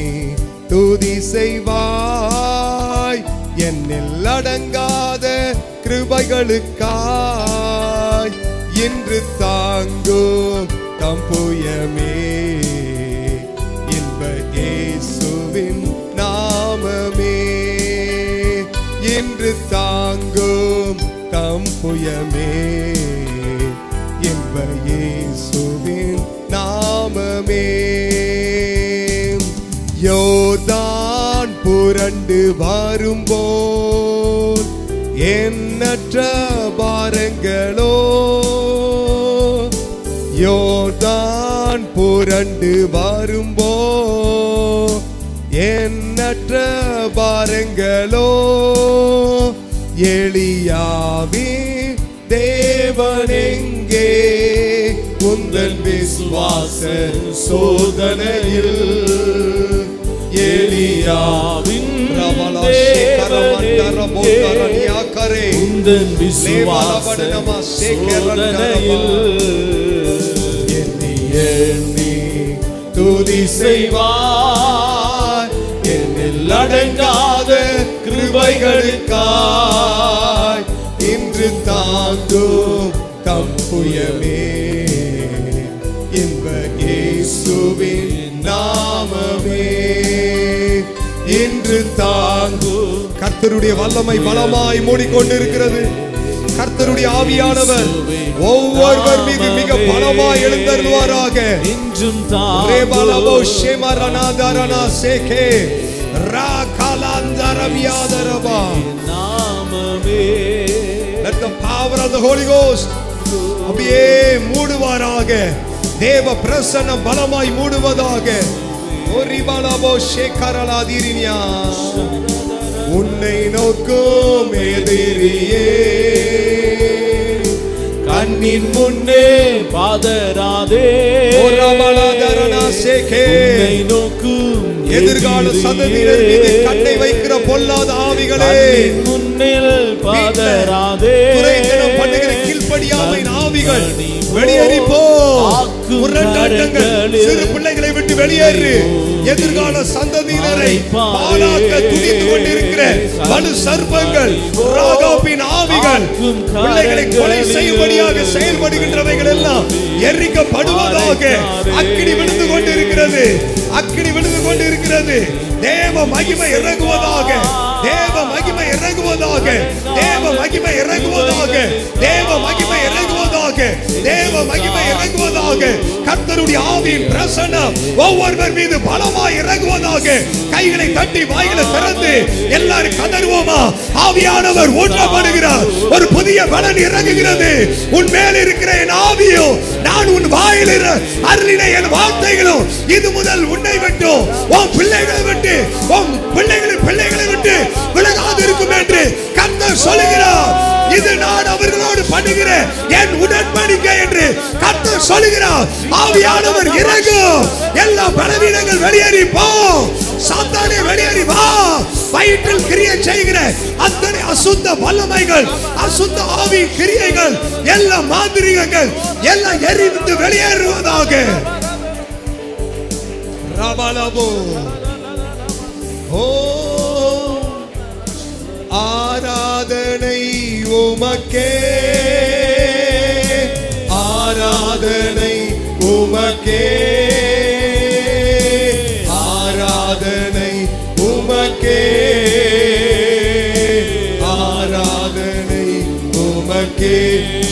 துதி செய்வாய், என்னில் அடங்காத கிருபைகளுக்காய். இன்று தாங்கும் தம்புயமே இன்ப இயேசுவின் நாமமே. இன்று தாங்கும் தம்புயமே இன்ப இயேசுவின் நாமமே. யோர்தான் புரண்டு வரும்போல் எண்ணற்ற பாரங்களோ, யோர்தான் புரண்டு வரும்போல் எண்ணற்ற பாரங்களோ. எலியாவின் தேவனெங்கே உந்தன் விசுவாச சோதனையில். எலியாவின் உந்தன் விசுவாச சோதனையில். எண்ணி எண்ணி துதி செய்வார், என்னில் அடங்காத கிருபைகளுக்காய். இன்று தாங்கும் தம்புயமே இன்ப இயேசுவின் நாமமே. இன்று தாங்கும். கர்த்தருடைய வல்லமை பலமாய் மூடிக்கொண்டிருக்கிறது. கர்த்தருடைய ஆவியானவர் ஒவ்வொருவர் மீது மிக பலமாய் எழுந்தருள்வாராக. இன்றும் Let the power of the Holy Ghost அப்படியே மூடுவாராக. தேவ பிரசன்னம் பலமாய் மூடுவதாக. உன்னை நோக்கும் எதிரியே கண்ணின் முன்னே பாதராதே. உன்னை நோக்கும் எதிர்கால சந்ததியினர் மீது கண்ணை வைக்கிற பொல்லாத ஆவிகளே முன்னில் பாதராதே. குறைத்தனம் பண்ணுகிற கீழ்ப்படியாமையின் ஆவிகள் வெளியேறி போ. முரட்டாட்டங்கள் சிறு பிள்ளைகளை விட்டு வெளியேறு. எதிர்கால சந்ததியினரை பாழாக்க துணிந்து கொண்டிருக்கிற வலு சர்ப்பங்கள், ராகாபின் ஆவிகள், பிள்ளைகளை கொலை செய்யும்படியாக செயல்படுகின்றவைகள் எல்லாம் எரிக்கப்படுவதாக. அக்கினி விழுந்து கொண்டிருக்கிறது, அக்கினி விழுந்து கொண்டிருக்கிறது. தேவ மகிமை இறங்குவதாக, தேவ மகிமை இறங்குவதாக, தேவ மகிமை இறங்குவதாக, தேவ மகிமை இறங்குவதாக, தேவ மகிமை இறங்குவதாக. கர்த்தருடைய ஆவியின் பிரசன்னம் ஒவ்வொருவர் மீது பலமாய் இறங்குவதாக. கைகளை தட்டி வாய்களை திறந்து எல்லாரும் கதறுவோமா? ஆவியானவர் ஊற்றப்படுகிறார். ஒரு புதிய பலன் இறங்குகிறது. உன் மேல் இருக்கிற என் ஆவியோ, நான் உன் வாயில் அருளின என் வார்த்தைகளும் இது முதல் உன்னை விட்டு உன் பிள்ளைகளை விட்டு உன் பிள்ளைகளின் பிள்ளைகளை விட்டு விலகாது இருக்கும் என்று கர்த்தர் சொல்லுகிறார். இது நான் அவர்களோடு பண்ணுகிற என் உடன்படிக்கை என்று கர்த்தர் சொல்லுகிறார். ஆவியானவர் இறங்கும். எல்லா பலவீனங்கள் வெளியேறி போ. சாத்தானே வெளியேறி வா. வயிற்றில் கிரியை செய்கிற அத்தனை அசுத்த வல்லமைகள், அசுத்த ஆவி கிரியைகள், எல்லா மாந்திரிகங்கள் எல்லாம் எரிந்து வெளியேறுவதாக. ரபலபோ ஓ ஆராதனை உமக்கே, ஆராதனை உமக்கே, ஆராதனை உமக்கே, ஆராதனை உமக்கே.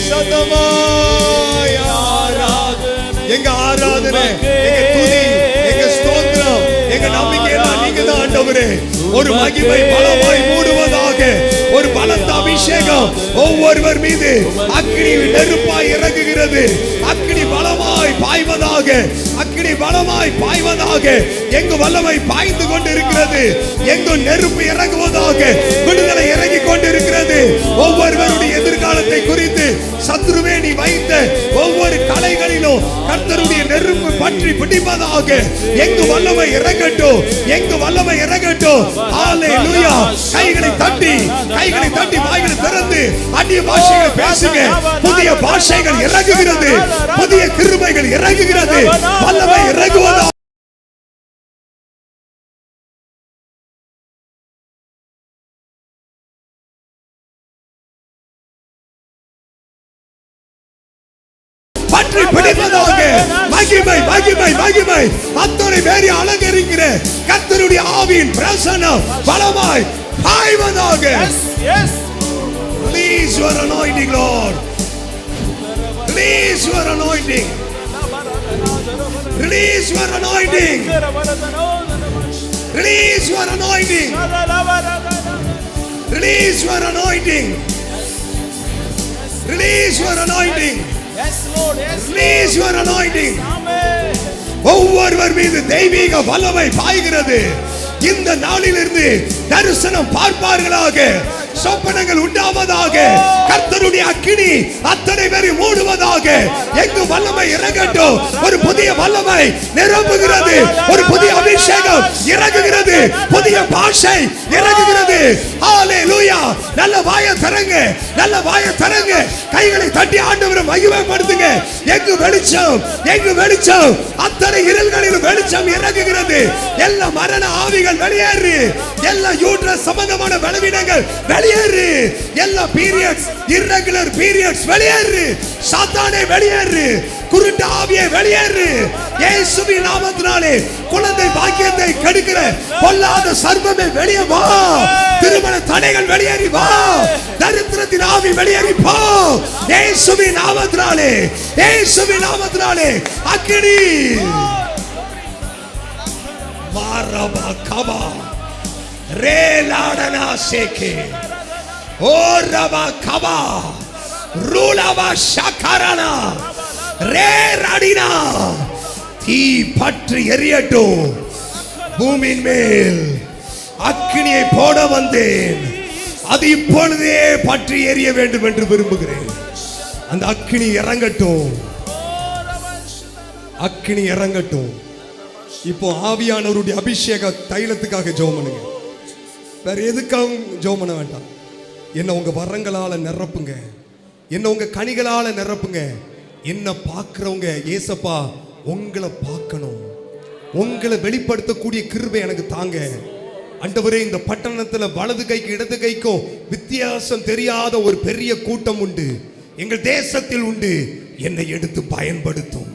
சதமாய் ஆராதனை. எங்க ஆராதனை, எங்க துதி, எங்க ஸ்தோத்திரம், எங்க நம்பிக்கை எல்லாம் நீங்க தான் ஆண்டவரே. ஒரு மகிமை பலமாய் மூடுவதாக. ஒரு பலத்த அபிஷேகம் ஒவ்வொருவர் மீது அக்கினி நெருப்பாய் இறங்குகிறது. அக்கினி பலமாய் பாய்வதாக, அக்கினி பலமாய் பாய்வதாக. எங்கு வல்லமை பாய்ந்து கொண்டிருக்கிறது, எங்கு நெருப்பு இறங்குவதாக. விடுதலை இறங்கி கொண்டிருக்கிறது. ஒவ்வொருவருடைய எதிர்கால எதிர்காலத்தை குறித்து சத்துருவே நீ வைத்த ஒவ்வொரு கலைகளிலும் கர்த்தருடைய நெருப்பு பற்றி பிடிப்பதாக. எங்கு வல்லமை இறங்கட்டும், எங்கு வல்லமை இறங்கட்டும். ஹalleluya. கைகளை தட்டி வாய்களை திறந்து அந்நிய பாஷைகளை பேசுங்க. புதிய பாஷைகள் இறங்குகிறது, புதிய கிருபைகள் இறங்குகிறது, வல்லமை இறங்குவதா. பற்றி பிடிப்பதாக. மகிமை மகிமை மகிமை. அத்தனை பேரை அலங்கரிக்கிற கர்த்தருடைய ஆவியின் பிரசன்னம் பலமாய் பாய்வதாக. Release your anointing, Lord. Release your anointing. Release your anointing. Release your anointing. Release your anointing. Release your anointing. Release your anointing. ஒவ்வொருவர் மீது தெய்வீக வல்லமை பாய்கிறது. இந்த நாளிலிருந்து தரிசனம் பார்ப்பார்களாக, சொப்பனங்கள் உண்டாவதாக. கர்த்தருடைய அக்கினி அத்தனை பேரை மூடுவதாக. எங்கு வல்லமை இறங்கட்டும். ஒரு புதிய வல்லமை நிரம்புகிறது, ஒரு புதிய அபிஷேகம் இறங்குகிறது, புதிய பாஷை இறங்குகிறது. ஹalleluya. நல்ல வாயை திறங்க, நல்ல வாயை திறங்க. கைகளை தட்டி ஆண்டவரை மகிமைப்படுத்துங்க. எங்கு வெளிச்சம், எங்கு வெளிச்சம். அத்தனை இருள்களிலும் வெளிச்சம் இறங்குகிறது. எல்லா மரண ஆவிகள் வெளியேறு, எல்லா யூட்ரஸ் சம்பந்தமான பலவீனங்கள் வெளியேறு, எல்லா பீரியட்ஸ் irregular periods வெளியேறு. சாத்தானே வெளியேறு, குருட்டு ஆவியே வெளியேறு. இயேசுவின் நாமத்தினாலே குழந்தை பாக்கியத்தை கெடுக்கிற பொல்லாத சர்வமே வெளியே வா. திருமண தடைகள் வெளியேறி வா. தரித்திரத்தின் ஆவி வெளியேறி போ. இயேசுவின் நாமத்தினாலே, இயேசுவின் நாமத்தினாலே அக்கினி. மாரபா கபா ரே லாடனா சேகே ஓரபா கபா ரூலபா ஷகரனா ரே ராடினா. தீ பற்றி எரியட்டும். பூமியின் மேல் அக்கினியை போட வந்தேன், அது இப்பொழுதே பற்றி எரிய வேண்டும் என்று விரும்புகிறேன். அந்த அக்கினி இறங்கட்டும், அக்கினி இறங்கட்டும். இப்போ ஆவியானவருடைய அபிஷேக தைலத்துக்காக ஜெபம் பண்ணுங்க. வேற எதுக்காகவும் ஜெபம் பண்ண வேண்டாம். என்ன உங்க வரங்களால நிரப்புங்க, என்ன உங்க கனிகளால நிரப்புங்க. என்ன பார்க்கிறவங்க ஏசப்பா உங்களை பார்க்கணும், உங்களை வெளிப்படுத்தக்கூடிய கிருபை எனக்கு தாங்க. ஆண்டவரே, இந்த பட்டணத்துல வலது கைக்கு இடது கைக்கும் வித்தியாசம் தெரியாத ஒரு பெரிய கூட்டம் உண்டு, எங்கள் தேசத்தில் உண்டு. என்னை எடுத்து பயன்படுத்தும்,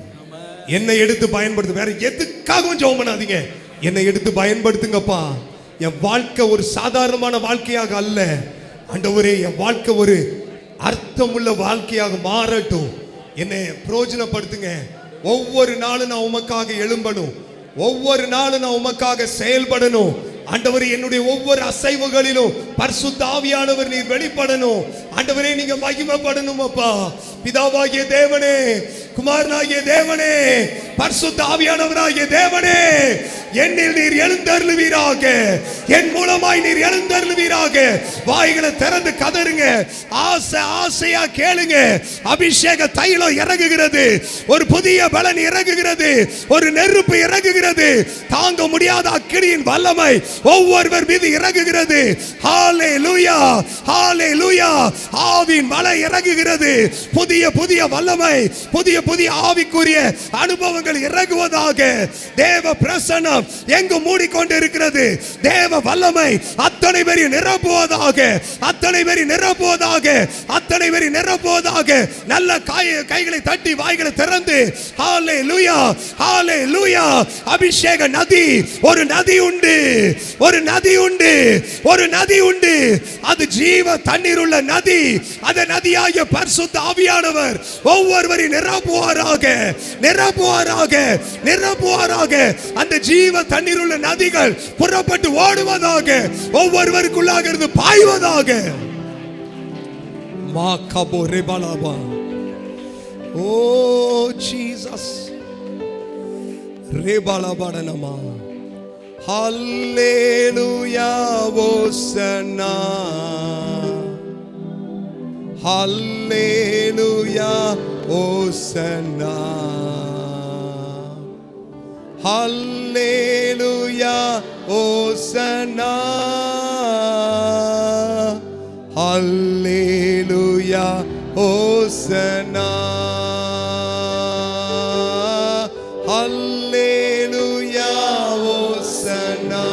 என்னை எடுத்து பயன்படுத்து. வேற எதுக்காகவும் ஜெபம் பண்ணாதீங்க. என்னை எடுத்து பயன்படுத்துங்கப்பா. என் வாழ்க்கை ஒரு சாதாரணமான வாழ்க்கையாக அல்ல ஆண்டவரே, என் வாழ்க்கை ஒரு அர்த்தமுள்ள வாழ்க்கையாக மாறட்டும். என்னை பிரயோஜனப்படுத்துங்க. ஒவ்வொரு நாளும் நான் உமக்காக எழும்பணும், ஒவ்வொரு நாளும் நான் உமக்காக செயல்படணும். ஆண்டவரே, என்னுடைய ஒவ்வொரு அசைவுகளிலும் பரிசுத்த ஆவியானவர் நீர் வெளிப்படணும். ஆண்டவரே, நீங்க மகிமைப்படணும் அப்பா. பிதாவாகிய தேவனே, குமாரனாகிய தேவனே, பரிசுத்த ஆவியானவராகிய தேவனே, என்னில் நீர் எழுந்தருளுவீராக, என் மூலமாய் நீர் எழுந்தருளுவீராக. வாய்களை திறந்து கதறுங்க, ஆசை ஆசையா கேளுங்க. அபிஷேக தைலம் இறங்குகிறது, ஒரு புதிய பலன் இறங்குகிறது, ஒரு நெருப்பு இறங்குகிறது. தாங்க முடியாத அக்கினியின் வல்லமை ஒவ்வொருவர் மீது இறங்குகிறது. ஹalleluya, ஹalleluya. ஆவியின் மழை இறங்குகிறது. புதிய புதிய வல்லமை, புதிய புதிய ஆவிக்குரிய அனுபவங்கள் இறங்குவதாக. தேவ பிரசன்னம் எங்கு மூடிக்கொண்டு இருக்கிறது. தேவ வல்லமை அத்தனை பேரை நிரப்புவதாக, அத்தனை பேரை நிரப்புவதாக, அத்தனை பேரை நிரப்புவதாக. நல்ல கைகளை தட்டி வாய்களை திறந்து ஹalleluya, ஹalleluya. அபிஷேக நதி, ஒரு நதி உண்டு, ஒரு நதி உண்டு, ஒரு நதி உண்டு. அது ஜீவ தண்ணீர் உள்ள நதி. அந்த நதியாகிய பரிசுத்த ஆவியானவர் ஒவ்வொருவரையும் நிரப்புவாராக, நிரப்புவாராக, நிரப்புவாராக. அந்த ஜீவ தண்ணீர் உள்ள நதிகள் புறப்பட்டு ஓடுவதாக, ஒவ்வொருவருக்குள்ளாக இருந்து பாய்வதாக. மா கபோ ரெபலாபா. ஓ ஜீசஸ் ரெபலாபடனமா. ஹல்லேலூயா, ஓசன்னா, ஹல்லேலூயா ஓசன்னா, ஹல்லேலூயா ஓசன்னா, ஹல்லேலூயா ஓசன்னா, ஹல்லேலூயா ஓசன்னா.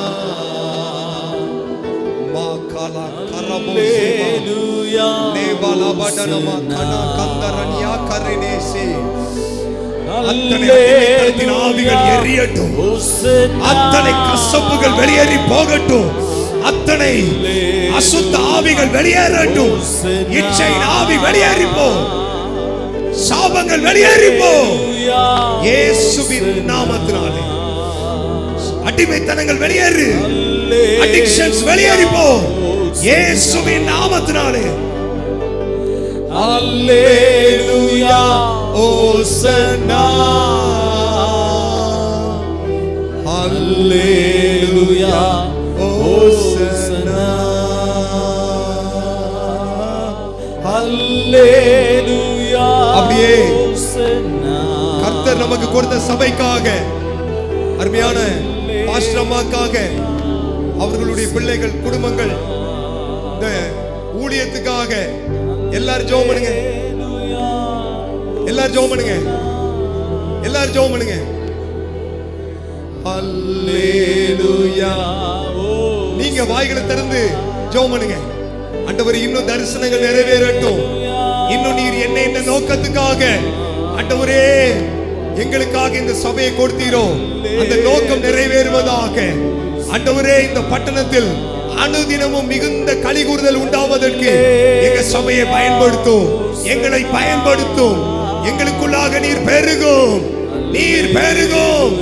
மாகலா கரமோசேமா நேபாலா படனமா கனா கந்தரனியா கரனேசி. அத்தனை அடிமைத்தனத்தின் ஆவிகள் எரியட்டும், அத்தனை கசப்புகள் வெளியேறி போகட்டும், அத்தனை அசுத்த ஆவிகள் வெளியேறட்டும், இச்சையின் ஆவி வெளியேறி போ, சாபங்கள் வெளியேறி போ இயேசுவின் நாமத்தினாலே. அடிமைத்தனங்கள் வெளியேறு, அடிக்ஷன்ஸ் வெளியேறி போ இயேசுவின் நாமத்தினாலே. ஹல்லேலூயா ஓசன்னா, ஹல்லேலூயா ஓசன்னா, ஹல்லேலூயா. அப்படியே கர்த்தர் நமக்கு கொடுத்த சபைக்காக, அருமையான பாஸ்டர் அம்மாக்காக, அவர்களுடைய பிள்ளைகள், குடும்பங்கள், இந்த ஊழியத்துக்காக எல்லாரும் ஜெபம் பண்ணுங்க, எல்லாரும் ஜெபம் பண்ணுங்க, எல்லாரும் ஜெபம் பண்ணுங்க. ஹல்லேலூயா. நீங்க வாய்களை திறந்து ஜெபம் பண்ணுங்க. ஆண்டவரே, இன்னும் தரிசனங்கள் நிறைவேறட்டும், இன்னும் நீர் என்ன என்ன நோக்கத்துக்காக ஆண்டவரே எங்களுக்காக இந்த சபையை கொடுத்தீரோ அந்த நோக்கம் நிறைவேறுவதாக. ஆண்டவரே, இந்த பட்டணத்தில் அனுதினமும் மிகுந்த களிகூறுதல் உண்டாவதற்கு எங்க சபையை பயன்படுத்தும், எங்களை பயன்படுத்தும். எங்களுக்குள்ளாக நீர் பெருகும், நீர் பெருகும்.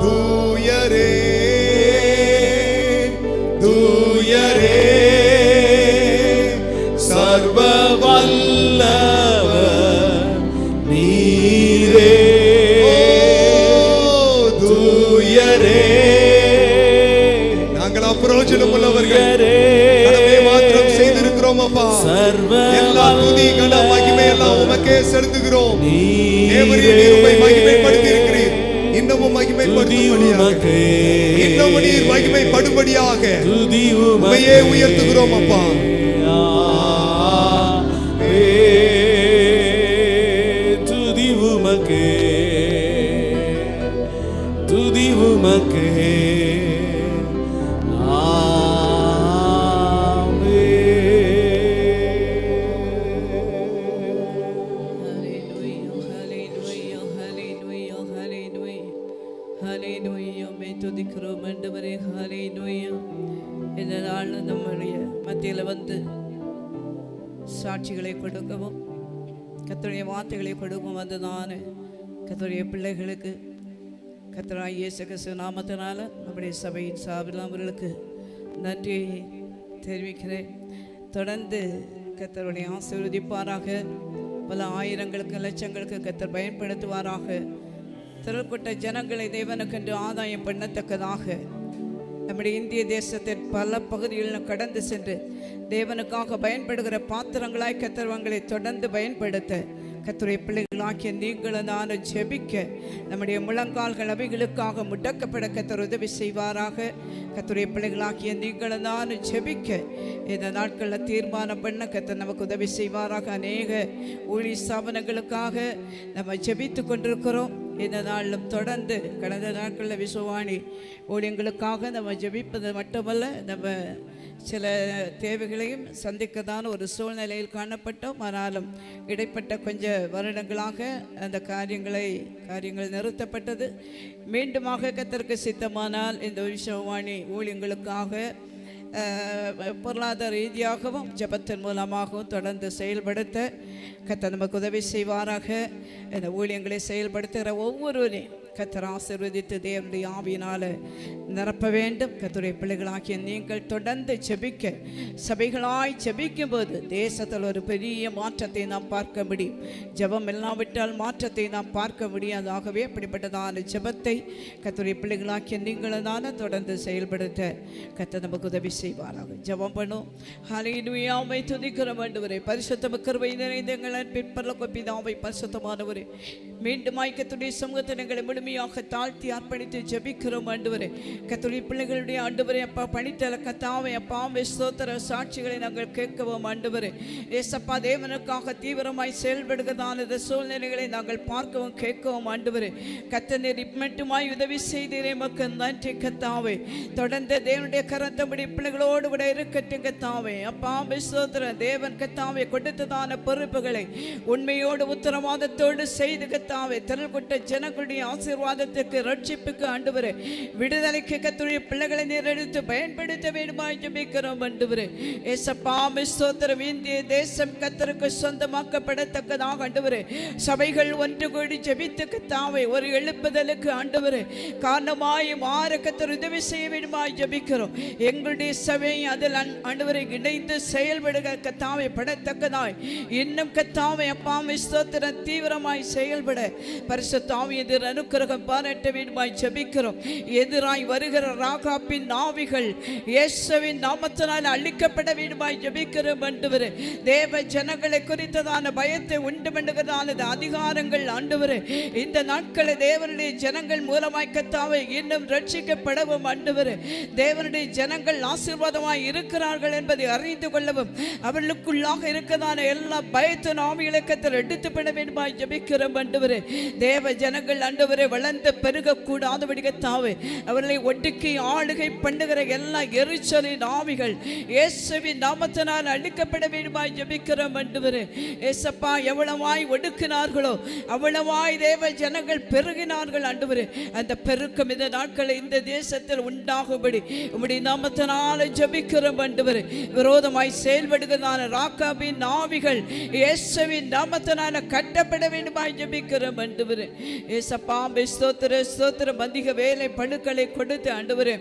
தூயரே தூயரே சர்வ வல்லவர் நீரே, நாங்கள் அப்பிரயோஜனம் உள்ளவர்கள், கடமை மாத்திரம் செய்திருக்கிறோம் அப்பா. எல்லா துதி கன மகிமை எல்லாம் உமக்கே செலுத்துகிறோம். தேவரே, நீர் உம்மை மகிமைப்படுத்தி இருக்கிறீர், இன்னமும் மகிமைப்படுத்தும்படியாக, இன்னமும் நீர் மகிமைப்படும்படியாக உம்மையே உயர்த்துகிறோம் அப்பா. துதி உமக்கே, துதி உமக்கே. துதிக்கிறோம் ஆண்டவரே. ஹல்லேலூயா. இந்த நாள் நம்முடைய மத்தியில் வந்து சாட்சிகளை கொடுக்கவும், கர்த்தருடைய வார்த்தைகளை கொடுக்கவும் வந்து நான் கர்த்தருடைய பிள்ளைகளுக்கு கர்த்தராகிய இயேசு கிறிஸ்து நாமத்தினால நம்முடைய சபையின் சார்பில் அவர்களுக்கு நன்றி தெரிவிக்கிறேன். தொடர்ந்து கர்த்தருடைய ஆசீர்வதிப்பாராக, பல ஆயிரங்களுக்கு லட்சங்களுக்கு கர்த்தர் பயன்படுத்துவாராக. திரள்கொட்ட ஜனங்களை தேவனுக்கென்று ஆதாயம் பண்ணத்தக்கதாக நம்முடைய இந்திய தேசத்தின் பல பகுதிகளில் கடந்து சென்று தேவனுக்காக பயன்படுகிற பாத்திரங்களாய் கர்த்தர்வங்களை தொடர்ந்து பயன்படுத்த கர்த்தருடைய பிள்ளைகளாக்கிய நீங்களும் நானும் ஜெபிக்க நம்முடைய முழங்கால்கள் அவைகளுக்காக முடக்கப்பட கர்த்தர் உதவி செய்வாராக. கர்த்தருடைய பிள்ளைகளாக்கிய நீங்களும் நானும் ஜெபிக்க இந்த நாட்களில் தீர்மானம் பண்ண கர்த்தர் நமக்கு உதவி செய்வாராக. அநேக ஊழிய ஸ்தாபனங்களுக்காக நம்ம ஜெபித்து கொண்டிருக்கிறோம். இந்த நாளிலும் தொடர்ந்து கடந்த நாட்களில் விசுவாணி ஊழியங்களுக்காக நம்ம ஜெபிப்பது மட்டுமல்ல, நம்ம சில தேவைகளையும் சந்திக்கதான ஒரு சூழ்நிலையில் காணப்பட்டோம். ஆனாலும் இடைப்பட்ட கொஞ்ச வருடங்களாக அந்த காரியங்கள் நிறுத்தப்பட்டது. மீண்டுமாக கர்த்தருக்கு சித்தமானால் இந்த விசுவாணி ஊழியங்களுக்காக பொருளாதார ரீதியாகவும் ஜெபத்தின் மூலமாகவும் தொடர்ந்து செயல்படுத்த கர்த்தர் நமக்கு உதவி செய்வாராக. இந்த ஊழியங்களை செயல்படுத்துகிற ஒவ்வொருவரையும் கர்த்தர் ஆசீர்வதித்து தேவனுடைய ஆவியினால நிரப்ப வேண்டும். கர்த்தருடைய பிள்ளைகளாகிய நீங்கள் தொடர்ந்து ஜெபிக்க, சபைகளாய் ஜெபிக்கும் போது தேசத்தில் ஒரு பெரிய மாற்றத்தை நாம் பார்க்க முடியும். ஜெபம் இல்லாவிட்டால் மாற்றத்தை நாம் பார்க்க முடியாதாகவே அப்படிப்பட்டதான ஜெபத்தை கர்த்தருடைய பிள்ளைகளாகிய நீங்களும் தொடர்ந்து செயல்படுத்த கர்த்தர் நமக்கு உதவி செய்வாராக. ஜெபம் பண்ணும். ஹல்லேலூயா. உம்மை துதிக்கிறோம் ஆண்டவரே. பரிசுத்த கிருபை நிறைந்த எங்கள் அன்பின் பரலோக பிதாவே, பரிசுத்தமானவரே, மீண்டும் கர்த்தருடைய சமூகத்தில் எங்களை முழுமையாக தாழ்த்தி அர்ப்பணித்து ஜெபிக்கிறோம் ஆண்டவரே. கர்த்தருடைய பிள்ளைகளுடைய ஆண்டவரே அப்பா பணித்தல கர்த்தாவே அப்பா ஸ்தோத்திர சாட்சிகளை நாங்கள் கேட்கவும் ஆண்டவரே. ஏசப்பா தேவனுக்காக தீவிரமாய் செயல்படுகிறதான இந்த சூழ்நிலைகளை நாங்கள் பார்க்கவும் கேட்கவும் ஆண்டவரே. கர்த்தர் மட்டுமாய் உதவி செய்தீரே, மக்கள் நன்றி கர்த்தாவே. தொடர்ந்து தேவனுடைய கரத்தபடி பிள்ளைகளோடு கூட இருக்கட்டும் கர்த்தாவே. அப்பா ஸ்தோத்திர தேவன் கர்த்தாவே கொடுத்ததான பொறுப்புகளை உண்மையோடு உத்தரவாதத்தோடு செய்து கர்த்தாவே திரள் கொட்ட ஜனங்களுடைய ஆசீர்வாதத்துக்கு ரட்சிப்புக்கு ஆண்டவரே விடுதலைக்கு கர்த்தருடைய பிள்ளைகளை நேரெடுத்து பயன்படுத்த வேண்டுமாய் ஜெபிக்கிறோம் ஆண்டவரே. ஏசப்பா ஸ்தோத்திரம். இந்திய தேசம் கர்த்தருக்கு சொந்தமாக்கப்படத்தக்கதாக ஆண்டவரே சபைகள் ஒன்று கூடி ஜெபித்து கர்த்தாவே ஒரு எழுப்புதலுக்கு ஆண்டவரே காரணமாய் மாற கர்த்தர் உதவி செய்ய வேண்டுமாய் ஜெபிக்கிறோம். எங்களுடைய சபை அதில் ஆண்டவரை இணைந்து செயல்படுக கர்த்தாவே படத்தக்கதாய் இன்னும் கர்த்தாவே அப்பா ஸ்தோத்திரம் தீவிரமாய் செயல்பட பரிசுத்த ஆவியின் அனுக்கிரகம் பாராட்ட வேண்டுமாய் ஜெபிக்கிறோம். எதிராய் வருகிற ராகாபின் ஆவிகள் இயேசுவின் நாமத்தினால் அழிக்கப்பட வேண்டுமாய் ஜெபிக்கிறோம் ஆண்டவரே. தேவ ஜனங்களை குறித்ததான பயத்தை உண்டு பண்ணுகிறதான அதிகாரங்கள் ஆண்டவரே இந்த நாட்களை தேவனுடைய ஜனங்கள் மூலமாய் கர்த்தாவே இன்னும் ரட்சிக்கப்படவும் ஆண்டவரே தேவனுடைய ஜனங்கள் ஆசீர்வாதமாய் இருக்கிறார்கள் என்பதை அறிந்து கொள்ளவும் அவர்களுக்குள்ளாக இருக்கிறதான எல்லா பயத்தின் ஆவிகளை கர்த்தர் எடுத்து பண்ண வேண்டுமாய் ஜெபிக்கிறோம் ஆண்டவரே. தேவ ஜனங்கள் ஆண்டவரே வளர்ந்து பெருக கூடாதபடி கர்த்தாவே அவர்களை ஒடுக்கி ஆளுகை பண்ணுகிற எல்லா எரிச்சலின் ஆவிகள் இயேசுவின் நாமத்தினால் அழிக்கப்பட வேண்டுமாய் ஜெபிக்கிறோம் ஆண்டவரே. ஏசப்பா எவ்வளவாய் ஒடுக்கினார்களோ அவ்வளவாய் தேவ ஜனங்கள் பெருகினார்கள் ஆண்டவரே. அந்த பெருக்கம் இந்த நாட்களில் இந்த தேசத்தில் உண்டாகும்படி உம்முடைய நாமத்தினால் ஜெபிக்கிறோம் ஆண்டவரே. விரோதமாய் செயல்படுகிறதான ராகாபின் ஆவிகள் இயேசுவின் நாமத்தினால் கட்டப்பட வேண்டுமாய் ஜெபிக்கிறோம் ஆண்டவரே. ஏசப்பா ஸ்தோத்திர ஸ்தோத்திரம். அதிக வேலை பழுக்களை கொடுத்து ஆண்டவரே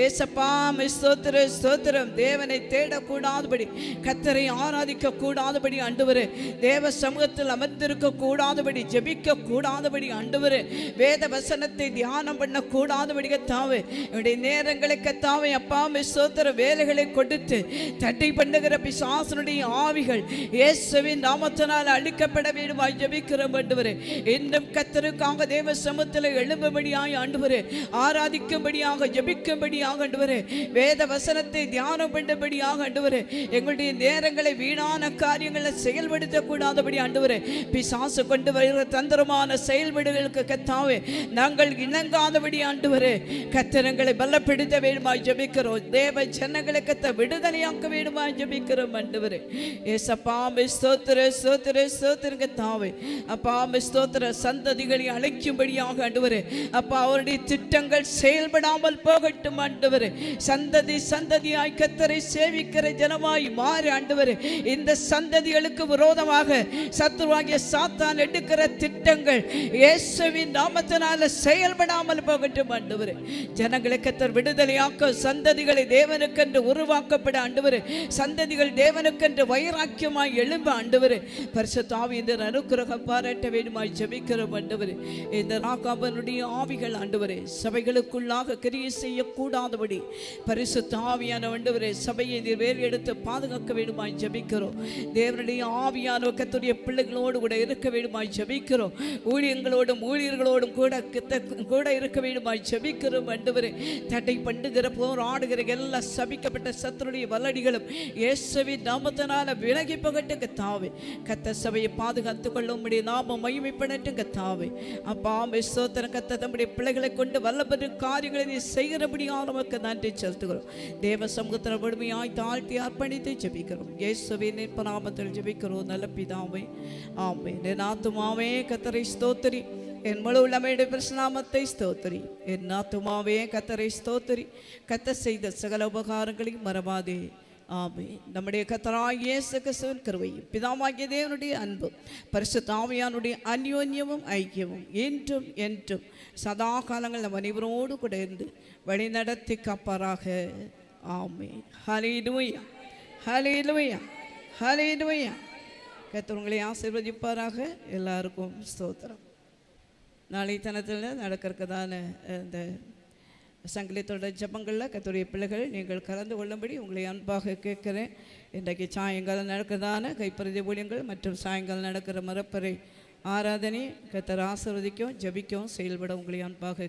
ஏசப்பா ஸ்தோத்திர ஸ்தோத்திரம். தேவனை தேடக்கூடாதபடி கர்த்தரை ஆராதிக்க கூடாதபடி ஆண்டவரே தேவ சமூகத்தில் அமர்ந்திருக்க கூடாதபடி ஜெபிக்க கூடாதபடி ஆண்டவரே வேத வசனத்தை தியானம் பண்ண கூடாதபடி கர்த்தாவே என்னுடைய நேரங்களை கர்த்தாவே அப்பா ஸ்தோத்திர வேலைகளை கொடுத்து தட்டை பண்ணுகிற பிசாசனுடைய ஆவிகள் இயேசுவின் நாமத்தினால் அழிக்கப்பட வேண்டுமாய் ஜெபிக்கிறோம் ஆண்டவரே. இன்னும் கர்த்தருக்காக தேவ சமூகத்தில் எழும்படியாய் ஆண்டவரே ஆராதிக்கும்படியாக ஜெபிக்கும்படியாக ஆண்டவரே வேத வசனத்தை தியானம் பண்ணும்படியாக ஆண்டவரே எங்களுடைய நேரங்களை வீணான காரியங்களை செயல்படுத்த கூடாதபடி ஆண்டவரே பிசாசு கொண்டு வருகிற தந்திரமான செயல்பாடுகளுக்கு கர்த்தாவே நாங்கள் இணங்காதபடி ஆண்டவரே கர்த்தரங்களை பலப்படுத்த வேண்டுமாய் ஜெபிக்கிறோம். தேவ ஜனங்களை கர்த்தர் விடுதலையாக்க வேண்டுமாய் ஜெபிக்கிறோம் ஆண்டவரே. ஏசப்பா ஸ்தோத்திர ஸ்தோத்திர ஸ்தோத்திர கர்த்தாவே அப்பா ஸ்தோத்திர சந்ததிகளை அழைக்கும்படியாக ஆண்டவரே அப்பா அவருடைய திட்டங்கள் செயல்படாமல் போகட்டும் ஆண்டவரே. சந்ததி சந்ததியாய் கர்த்தரை சேவிக்கிற ஜனமாய் மாறி ஆண்டவரே இந்த சந்ததிகளுக்கு விரோதமாக சத்துருவாகிய சாத்தான் எடுக்கிற திட்டங்கள் இயேசுவின் நாமத்தினால செயல்படாமல் போகட்டும் ஆண்டவரே. ஜனங்களை கர்த்தர் விடுதலையாக்க சந்ததிகளை தேவனுக்கென்று உருவாக்கப்பட ஆண்டவரே சந்ததிகள் தேவனுக்கென்று வைராக்கியமாய் எழும்ப ஆண்டவரே பரிசுத்த ஆவியின் அனுக்கிரகம் பாராட்ட வேண்டுமாய் ஜெபிக்கிறோம் ஆண்டவரே. இந்த ராகாபனுடைய ஆவிகள் ஆண்டவரே சபைகளுக்குள்ளாக கிரியை செய்யக்கூடாதபடி பரிசுத்த ஆவியான ஆண்டவரே சபையை நீர் வேறு எடுத்து பாதுகாக்க வேண்டுமாய் ஜெபிக்கிறோம். தேவனுடைய ஆவியான கர்த்தருடைய பிள்ளைகளோடு கூட இருக்க வேண்டுமாய் ஜெபிக்கிறோம். ஊழியங்களோடும் ஊழியர்களோடும் கூட இருக்க வேண்டுமாய் ஜெபிக்கிறோம் ஆண்டவரே. தடை பண்ணுகிற போராடுகிற எல்லா சபிக்கப்பட்ட சத்துருடைய வல்லடிகளும் இயேசுவின் நாமத்தினால விலகி போகட்டும் கர்த்தாவே. கர்த்தர் சபையை பாதுகாத்துக் கொள்ள உம்முடைய நாமம் மகிமைப்படட்டும் கர்த்தாவே. அப்பா ஸ்தோத்திரம். கர்த்தர் தம்முடைய பிள்ளைகளை கொண்டு வல்லபெரு காரியங்களை நீ செய்கிறபடியாக நமக்கு நன்றி செலுத்துகிறோம். தேவ சமூகத்தில் முழுமையாய் தாழ்த்தி அர்ப்பணித்து ஜெபிக்கிறோம். இயேசுவின் நாமத்தில் ஜெபிக்கிறோம் நல்ல பிதாவே ஆமென். என் ஆத்துமாவே கர்த்தரை ஸ்தோத்திரி, என் முழு உள்ளமையுடைய பிரசனாமத்தை ஸ்தோத்திரி. என் ஆத்துமாவே கர்த்தரை ஸ்தோத்திரி, கர்த்தர் செய்த சகல உபகாரங்களையும் மறவாதே. ஆமென். நம்முடைய கர்த்தராகிய இயேசு கிறிஸ்துவின் கிருபையும் பிதாவாகிய தேவனுடைய அன்பும் பரிசுத்த ஆவியானுடைய அந்யோன்யமும் ஐக்கியமும் என்றும் என்றும் சதா காலங்கள் நம் அனைவரோடு கூட இருந்து வழி நடத்தி காப்பாராக. ஆமென். ஹல்லேலூயா, ஹல்லேலூயா, ஹல்லேலூயா. கர்த்தர் உங்களை ஆசீர்வதிப்பாராக. எல்லாருக்கும் ஸ்தோத்திரம். நாளை தினத்தில் நடக்கிறதான இந்த சங்கீதத்தோட ஜபங்களில் கர்த்தருடைய பிள்ளைகள் நீங்கள் கலந்து கொள்ளும்படி உங்களை அன்பாக கேட்குறேன். இன்றைக்கு சாயங்காலம் நடக்கிறதான கைப்பறுதி ஊழியங்கள் மற்றும் சாயங்காலம் நடக்கிற மரப்பறை ஆராதனை கர்த்தர் ஆசீர்வதிக்கும் ஜபிக்கும் செயல்பட உங்களை அன்பாக